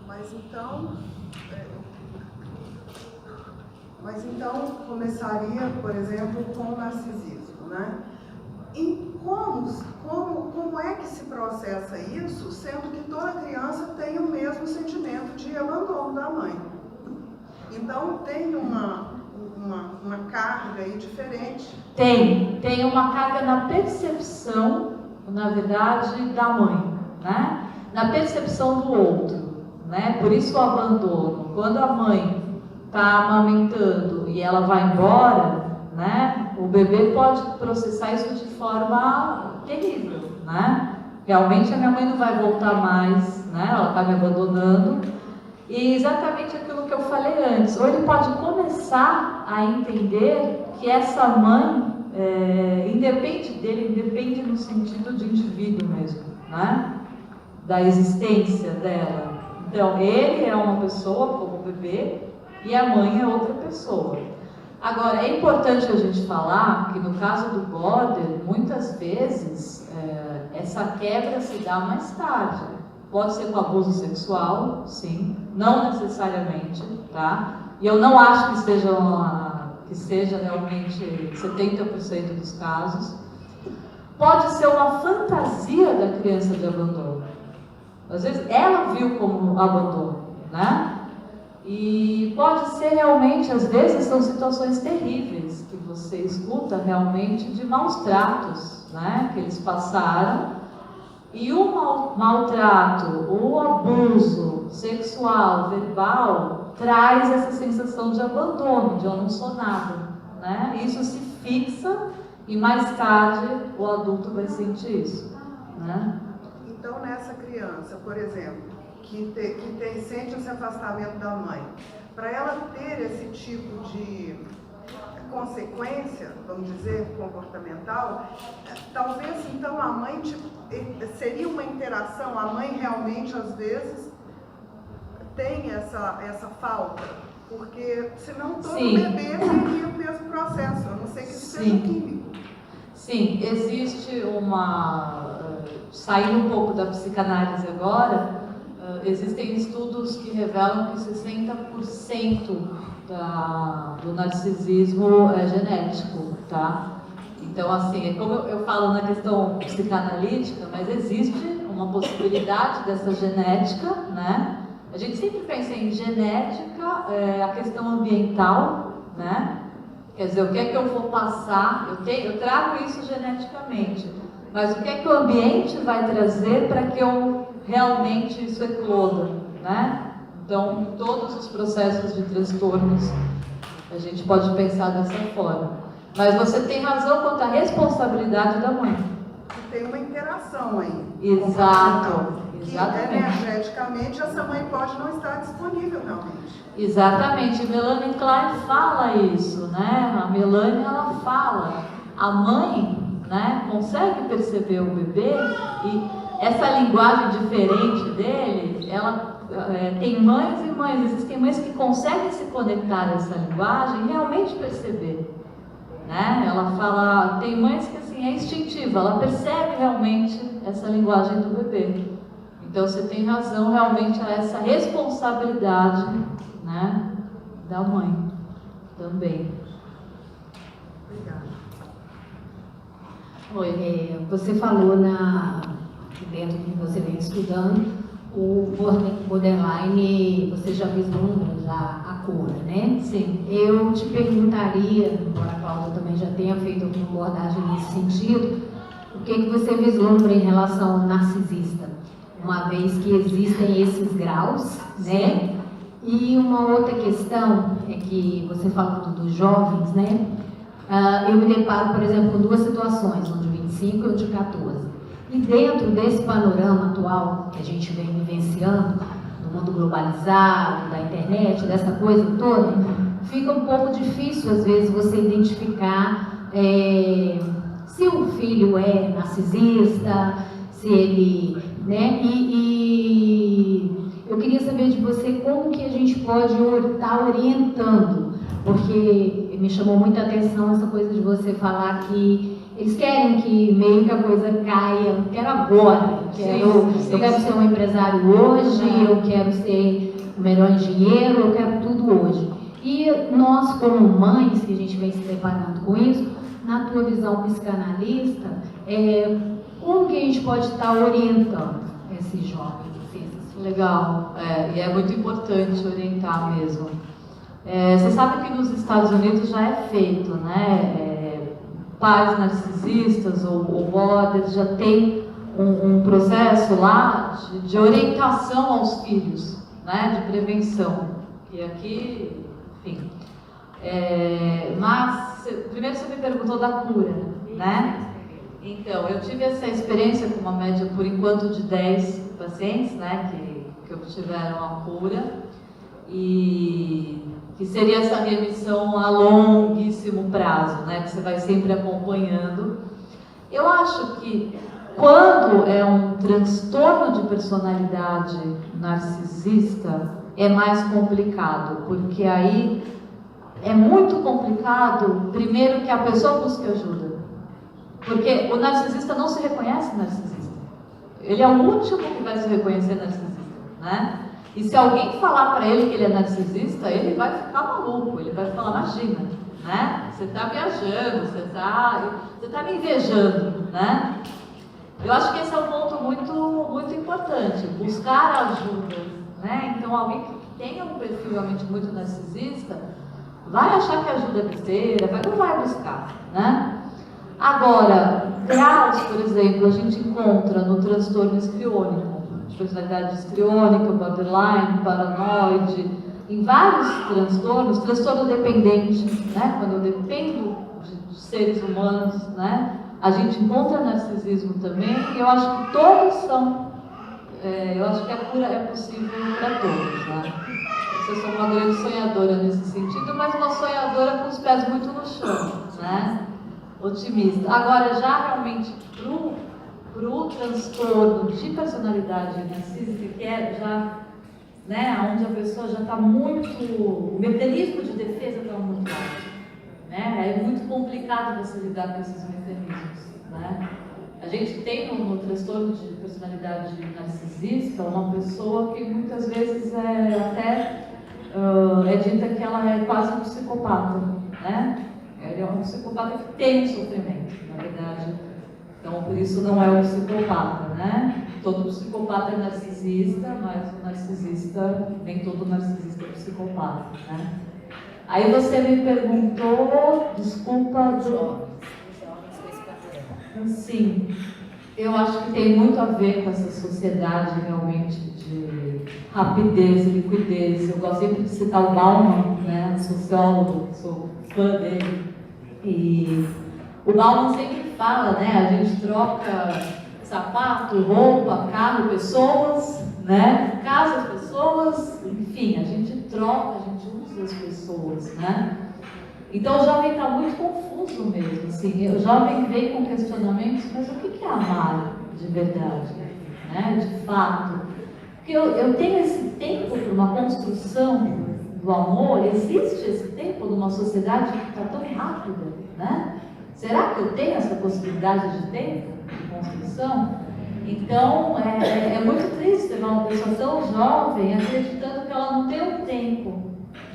B: Mas então começaria, por exemplo, com o narcisismo, né? E como é que se processa isso, sendo que toda criança tem o mesmo sentimento de abandono da mãe? Então tem uma carga aí diferente.
A: Tem uma carga na percepção, na verdade, da mãe, né? Na percepção do outro, né? Por isso o abandono. Quando a mãe está amamentando e ela vai embora, né? O bebê pode processar isso de forma terrível, né? Realmente a minha mãe não vai voltar mais, né? Ela está me abandonando. E exatamente aquilo que eu falei antes, ou ele pode começar a entender que essa mãe independe dele, independe no sentido de indivíduo mesmo, né? Da existência dela. Então, ele é uma pessoa como o bebê e a mãe é outra pessoa. Agora, é importante a gente falar que no caso do border, muitas vezes essa quebra se dá mais tarde. Pode ser com abuso sexual, sim, não necessariamente, tá? E eu não acho que seja realmente 70% dos casos. Pode ser uma fantasia da criança de abandono. Às vezes ela viu como abandono, né? E pode ser realmente, às vezes, são situações terríveis que você escuta realmente de maus tratos, né? Que eles passaram. E o maltrato, o abuso sexual, verbal, traz essa sensação de abandono, de eu não sou nada, né? Isso se fixa e mais tarde o adulto vai sentir isso, né?
B: Então, nessa criança, por exemplo, que sente esse afastamento da mãe, para ela ter esse tipo de consequência, vamos dizer, comportamental, talvez então a mãe seria uma interação, a mãe realmente às vezes tem essa falta, porque senão todo bebê teria o mesmo processo, a não ser que isso seja químico.
A: Sim, existe saindo um pouco da psicanálise agora, existem estudos que revelam que 60% do narcisismo é genético, tá? Então, assim, é como eu falo na questão psicanalítica, mas existe uma possibilidade dessa genética, né? A gente sempre pensa em genética, a questão ambiental, né? Quer dizer, o que é que eu vou passar? Eu trago isso geneticamente, mas o que é que o ambiente vai trazer para que eu realmente isso ecloda, né? Então, em todos os processos de transtornos, a gente pode pensar dessa forma. Mas você tem razão quanto à responsabilidade da mãe.
B: Tem uma interação aí.
A: Exato.
B: Que energeticamente essa mãe pode não estar disponível realmente.
A: Exatamente. Melanie Klein fala isso, né? A Melanie, ela fala. A mãe, né, consegue perceber o bebê e essa linguagem diferente dele, ela tem mães e mães, existem mães que conseguem se conectar a essa linguagem e realmente perceber, né? Ela fala, tem mães que assim, é instintiva, ela percebe realmente essa linguagem do bebê. Então você tem razão, realmente a essa responsabilidade, né, da mãe também.
B: Obrigada.
D: Oi, você falou dentro do que você vem estudando, o borderline, você já vislumbra a cura, né?
A: Sim.
D: Eu te perguntaria, embora a Cláudia também já tenha feito alguma abordagem nesse sentido, o que você vislumbra em relação ao narcisista? Uma vez que existem esses graus, né? E uma outra questão é que você falando dos jovens, né? Eu me deparo, por exemplo, com duas situações, um de 25 e um de 14. E dentro desse panorama atual que a gente vem vivenciando, do mundo globalizado, da internet, dessa coisa toda, fica um pouco difícil, às vezes, você identificar se o filho é narcisista, se ele, né? E eu queria saber de você como que a gente pode estar orientando, porque me chamou muita atenção essa coisa de você falar que eles querem que meio que a coisa caia, eu quero agora, eu quero ser um empresário hoje, eu quero ser o melhor engenheiro, eu quero tudo hoje. E nós, como mães, que a gente vem se deparando com isso, na tua visão psicanalista, como que a gente pode estar orientando esses jovens?
A: Legal, e é muito importante orientar mesmo. Você sabe que nos Estados Unidos já é feito, né? Pais narcisistas ou borders já tem um processo lá de orientação aos filhos, né? De prevenção. E aqui, enfim. Mas, primeiro você me perguntou da cura, né? Então, eu tive essa experiência com uma média, por enquanto, de 10 pacientes, né? Que obtiveram a cura. E que seria essa remissão a longuíssimo prazo, né? Que você vai sempre acompanhando. Eu acho que quando é um transtorno de personalidade narcisista, é mais complicado, porque aí é muito complicado, primeiro, que a pessoa busque ajuda. Porque o narcisista não se reconhece narcisista. Ele é o último que vai se reconhecer narcisista, né? E se alguém falar para ele que ele é narcisista, ele vai ficar maluco, ele vai falar, imagina, né? Você está viajando, você tá me invejando, né? Eu acho que esse é um ponto muito, muito importante, buscar ajuda, né? Então, alguém que tenha um perfil realmente muito narcisista, vai achar que ajuda é besteira, não vai buscar, né? Agora, graus, por exemplo, a gente encontra no transtorno histriônico, de personalidade histriônica, borderline, paranoide, em vários transtornos, transtorno dependente, né? Quando eu dependo dos seres humanos, né? A gente encontra narcisismo também, e eu acho que todos são, eu acho que a cura é possível para todos, né? Eu sou uma grande sonhadora nesse sentido, mas uma sonhadora com os pés muito no chão, né? Otimista. Agora, já realmente pro transtorno de personalidade narcísica, que é já, né, onde a pessoa já está muito, o mecanismo de defesa está muito alto, né? É muito complicado você lidar com esses mecanismos, né? A gente tem no transtorno de personalidade narcisista uma pessoa que muitas vezes é dita que ela é quase um psicopata, né? Ele é um psicopata que tem um sofrimento, na verdade. Então, por isso não é um psicopata, né? Todo psicopata é narcisista, mas o narcisista, nem todo narcisista é psicopata, né? Aí você me perguntou, desculpa, sim, eu acho que tem muito a ver com essa sociedade realmente de rapidez e liquidez. Eu gosto sempre de citar o Bauman, né, sociólogo, sou fã dele. E o Bauman sempre fala, né, a gente troca sapato, roupa, carro, pessoas, né, casa, pessoas, enfim, a gente troca, a gente usa as pessoas, né. Então o jovem está muito confuso mesmo, assim, o jovem vem com questionamentos, mas o que é amar de verdade, né, de fato? Porque eu tenho esse tempo para uma construção do amor, existe esse tempo numa sociedade que está tão rápida, né? Será que eu tenho essa possibilidade de tempo de construção? Então, é muito triste ver uma pessoa tão jovem acreditando que ela não tem um tempo,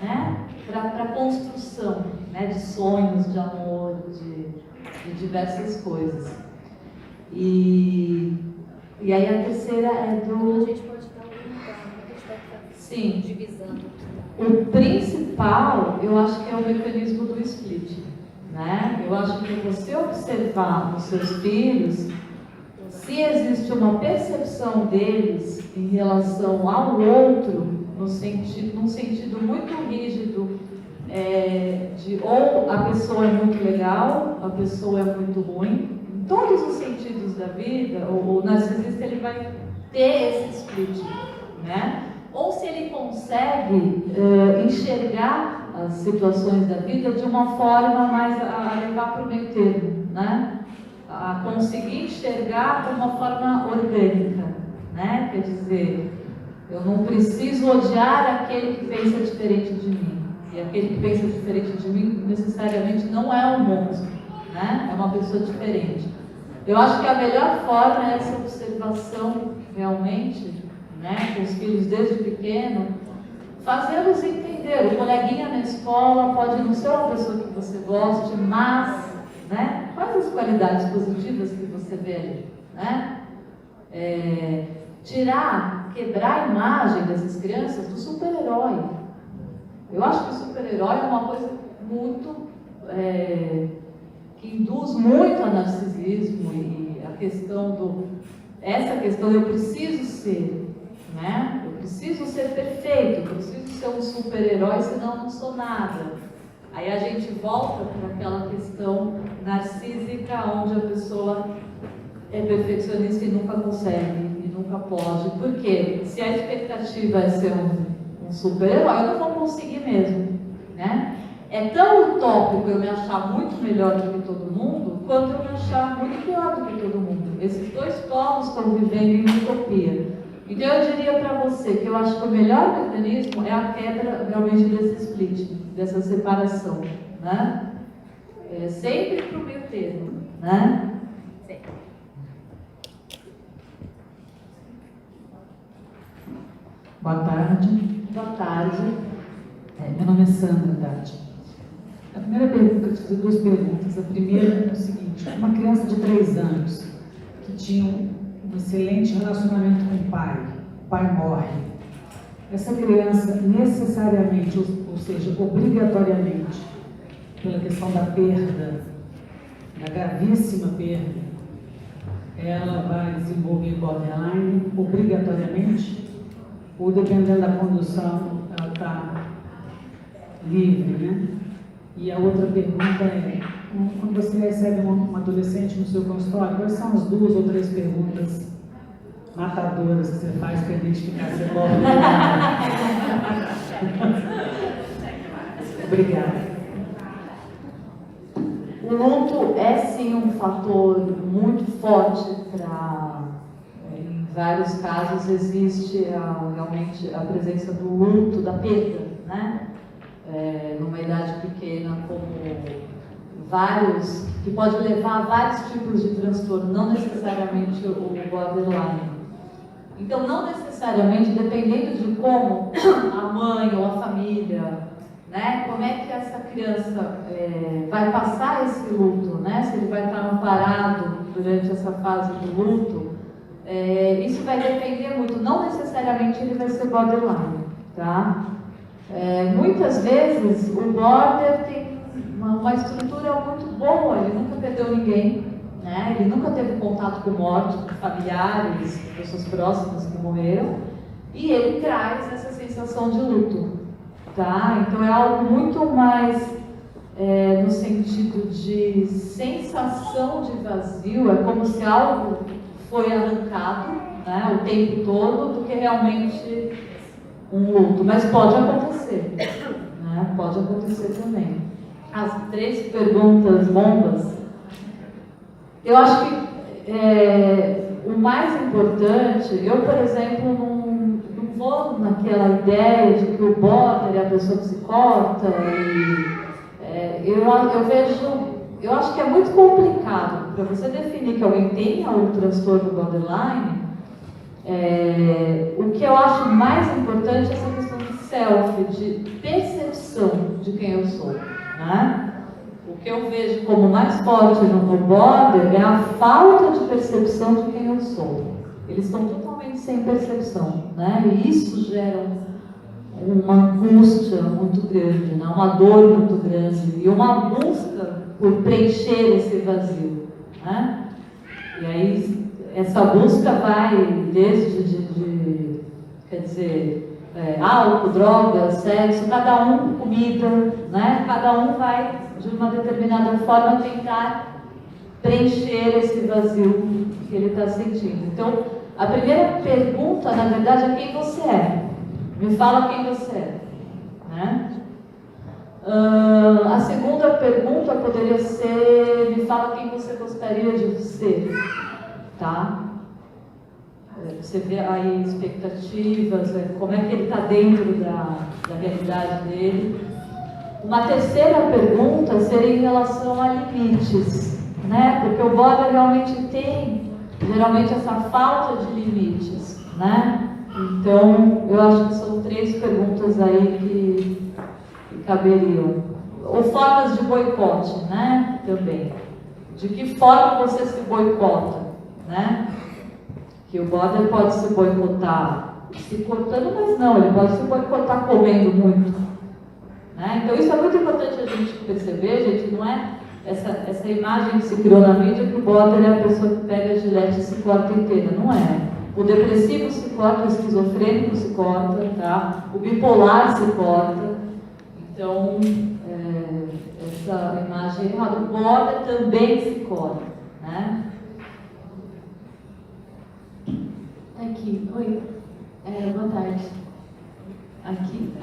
A: né, para construção, né, de sonhos, de amor, de diversas coisas. E aí a terceira é do...
E: A gente pode dar um
A: sim,
E: divisando.
A: O principal, eu acho que é o mecanismo do split, né? Eu acho que você observar nos seus filhos, se existe uma percepção deles em relação ao outro, num sentido muito rígido, de ou a pessoa é muito legal, a pessoa é muito ruim, em todos os sentidos da vida, o narcisista ele vai ter esse split, né? Ou se ele consegue enxergar as situações da vida de uma forma mais a levar para o meio termo, né? A conseguir enxergar de uma forma orgânica, né? Quer dizer, eu não preciso odiar aquele que pensa diferente de mim. E aquele que pensa diferente de mim necessariamente não é um monstro, né? É uma pessoa diferente. Eu acho que a melhor forma é essa observação realmente, né, com os filhos desde pequeno, fazê-los entender. O coleguinha na escola pode não ser uma pessoa que você goste, mas, né, quais as qualidades positivas que você vê ali, né? Quebrar a imagem dessas crianças do super-herói. Eu acho que o super-herói é uma coisa muito que induz muito a narcisismo e a questão essa questão eu preciso ser, né? Eu preciso ser perfeito, eu preciso ser um super-herói, senão eu não sou nada. Aí a gente volta para aquela questão narcísica, onde a pessoa é perfeccionista e nunca consegue, e nunca pode. Por quê? Se a expectativa é ser um super-herói, eu não vou conseguir mesmo, né? É tão utópico eu me achar muito melhor do que todo mundo, quanto eu me achar muito pior do que todo mundo. Esses dois polos estão vivendo em utopia. Então eu diria para você que eu acho que o melhor mecanismo é a quebra realmente desse split, dessa separação, né? Sempre para o meio termo, né?
E: Sim.
F: Boa tarde.
A: Boa tarde.
F: Meu nome é Sandra Dati. A primeira pergunta, eu te fiz duas perguntas. A primeira é o seguinte: uma criança de 3 anos que tinha um excelente relacionamento com o pai morre. Essa criança necessariamente, ou seja, obrigatoriamente, pela questão da perda, da gravíssima perda, ela vai desenvolver borderline obrigatoriamente? Ou dependendo da condução, ela está livre, né? E a outra pergunta é, quando você recebe um adolescente no seu consultório, quais são as 2 ou 3 perguntas matadoras que você faz para identificar se é borderline? Obrigada.
A: O luto é sim um fator muito forte para, em vários casos, existe realmente a presença do luto, da perda, né? Numa idade pequena, como vários, que pode levar a vários tipos de transtorno, não necessariamente o borderline. Então, não necessariamente, dependendo de como a mãe ou a família, né, como é que essa criança vai passar esse luto, né, se ele vai estar amparado durante essa fase do luto, isso vai depender muito, não necessariamente ele vai ser borderline, tá? Muitas vezes o border tem uma estrutura muito boa, ele nunca perdeu ninguém, né? Ele nunca teve contato com morte, com familiares, com pessoas próximas que morreram, e ele traz essa sensação de luto, tá? Então é algo muito mais no sentido de sensação de vazio, é como se algo foi arrancado, né, o tempo todo, do que realmente um luto, mas pode acontecer, né? Pode acontecer também. As 3 perguntas bombas, eu acho que o mais importante, eu, por exemplo, não vou naquela ideia de que o border é a pessoa que se corta, eu acho que é muito complicado para você definir que alguém tenha um transtorno borderline. O que eu acho mais importante é essa questão de self, de percepção de quem eu sou, né? O que eu vejo como mais forte no border é a falta de percepção de quem eu sou. Eles estão totalmente sem percepção, né? E isso gera uma angústia muito grande, né? Uma dor muito grande e uma busca por preencher esse vazio, né? E aí essa busca vai desde quer dizer, álcool, drogas, sexo, cada um comida, né? Cada um vai de uma determinada forma tentar preencher esse vazio que ele está sentindo. Então, a primeira pergunta, na verdade, é quem você é. Me fala quem você é, né? A segunda pergunta poderia ser, me fala quem você gostaria de ser, tá? Você vê aí expectativas, como é que ele está dentro da realidade dele. Uma terceira pergunta seria em relação a limites, né? Porque o border realmente tem, geralmente, essa falta de limites, né? Então, eu acho que são 3 perguntas aí que caberiam. Ou formas de boicote, né? Também. De que forma você se boicota, né? Que o border pode se boicotar se cortando, mas não, ele pode se boicotar comendo muito, né? Então isso é muito importante a gente perceber, gente, não é essa imagem que se criou na mídia que o border é a pessoa que pega a gilete e se corta inteira, não é. O depressivo se corta, o esquizofrênico se corta, tá? O bipolar se corta. Então, essa imagem é errada. O border também se corta, né?
C: Aqui, oi. Boa tarde.
A: Aqui.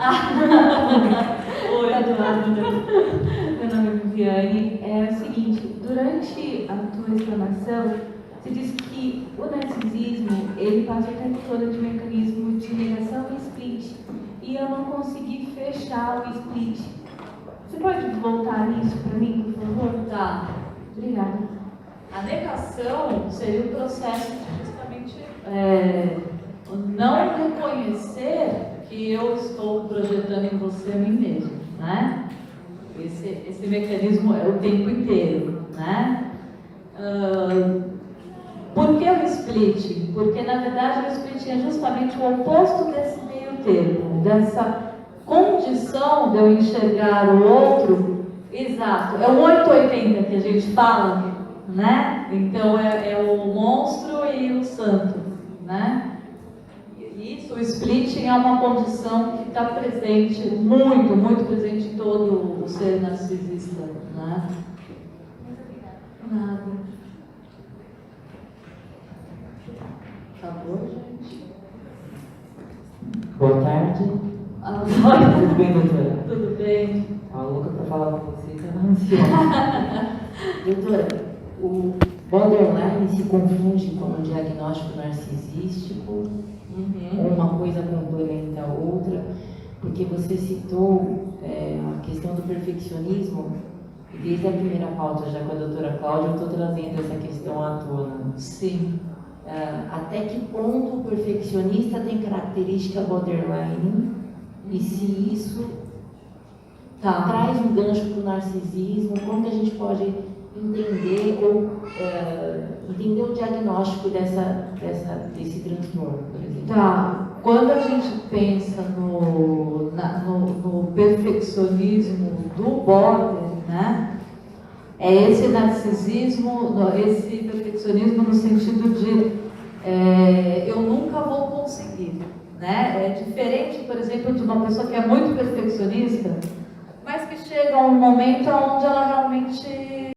G: Oi, tá do lado. Meu nome é Viviane. É o seguinte, durante a tua explanação, você disse que o narcisismo, ele passa o tempo todo de mecanismo de negação e split. E eu não consegui fechar o split. Você pode voltar nisso para mim, por favor?
A: Tá.
G: Obrigada.
A: A negação seria o processo de justamente não reconhecer que eu estou projetando em você a mim mesmo, né? Esse mecanismo é o tempo inteiro, né? Por que o split? Porque, na verdade, o split é justamente o oposto desse meio termo, dessa condição de eu enxergar o outro, exato, é o 880 que a gente fala, né? Então é o monstro e o santo, né? E isso, o splitting é uma condição que está presente, muito, muito presente em todo o ser narcisista, né? Nada. Acabou, gente?
H: Boa tarde. Tudo bem, doutora?
A: Tudo bem.
H: A louca para falar com você, estava ansiosa. Doutora, o borderline se confunde com o diagnóstico narcisístico, uma coisa complementa a outra, porque você citou a questão do perfeccionismo, e desde a primeira pauta, já com a doutora Cláudia, eu estou trazendo essa questão à tona.
A: Sim.
H: Até que ponto o perfeccionista tem característica borderline, e se isso traz um gancho para o narcisismo, como que a gente pode entender entender o diagnóstico desse transtorno, por exemplo?
A: Tá. Quando a gente pensa no perfeccionismo do border, né? É esse narcisismo, esse perfeccionismo no sentido de eu nunca vou conseguir, né? É diferente, por exemplo, de uma pessoa que é muito perfeccionista, mas que chega a um momento onde ela realmente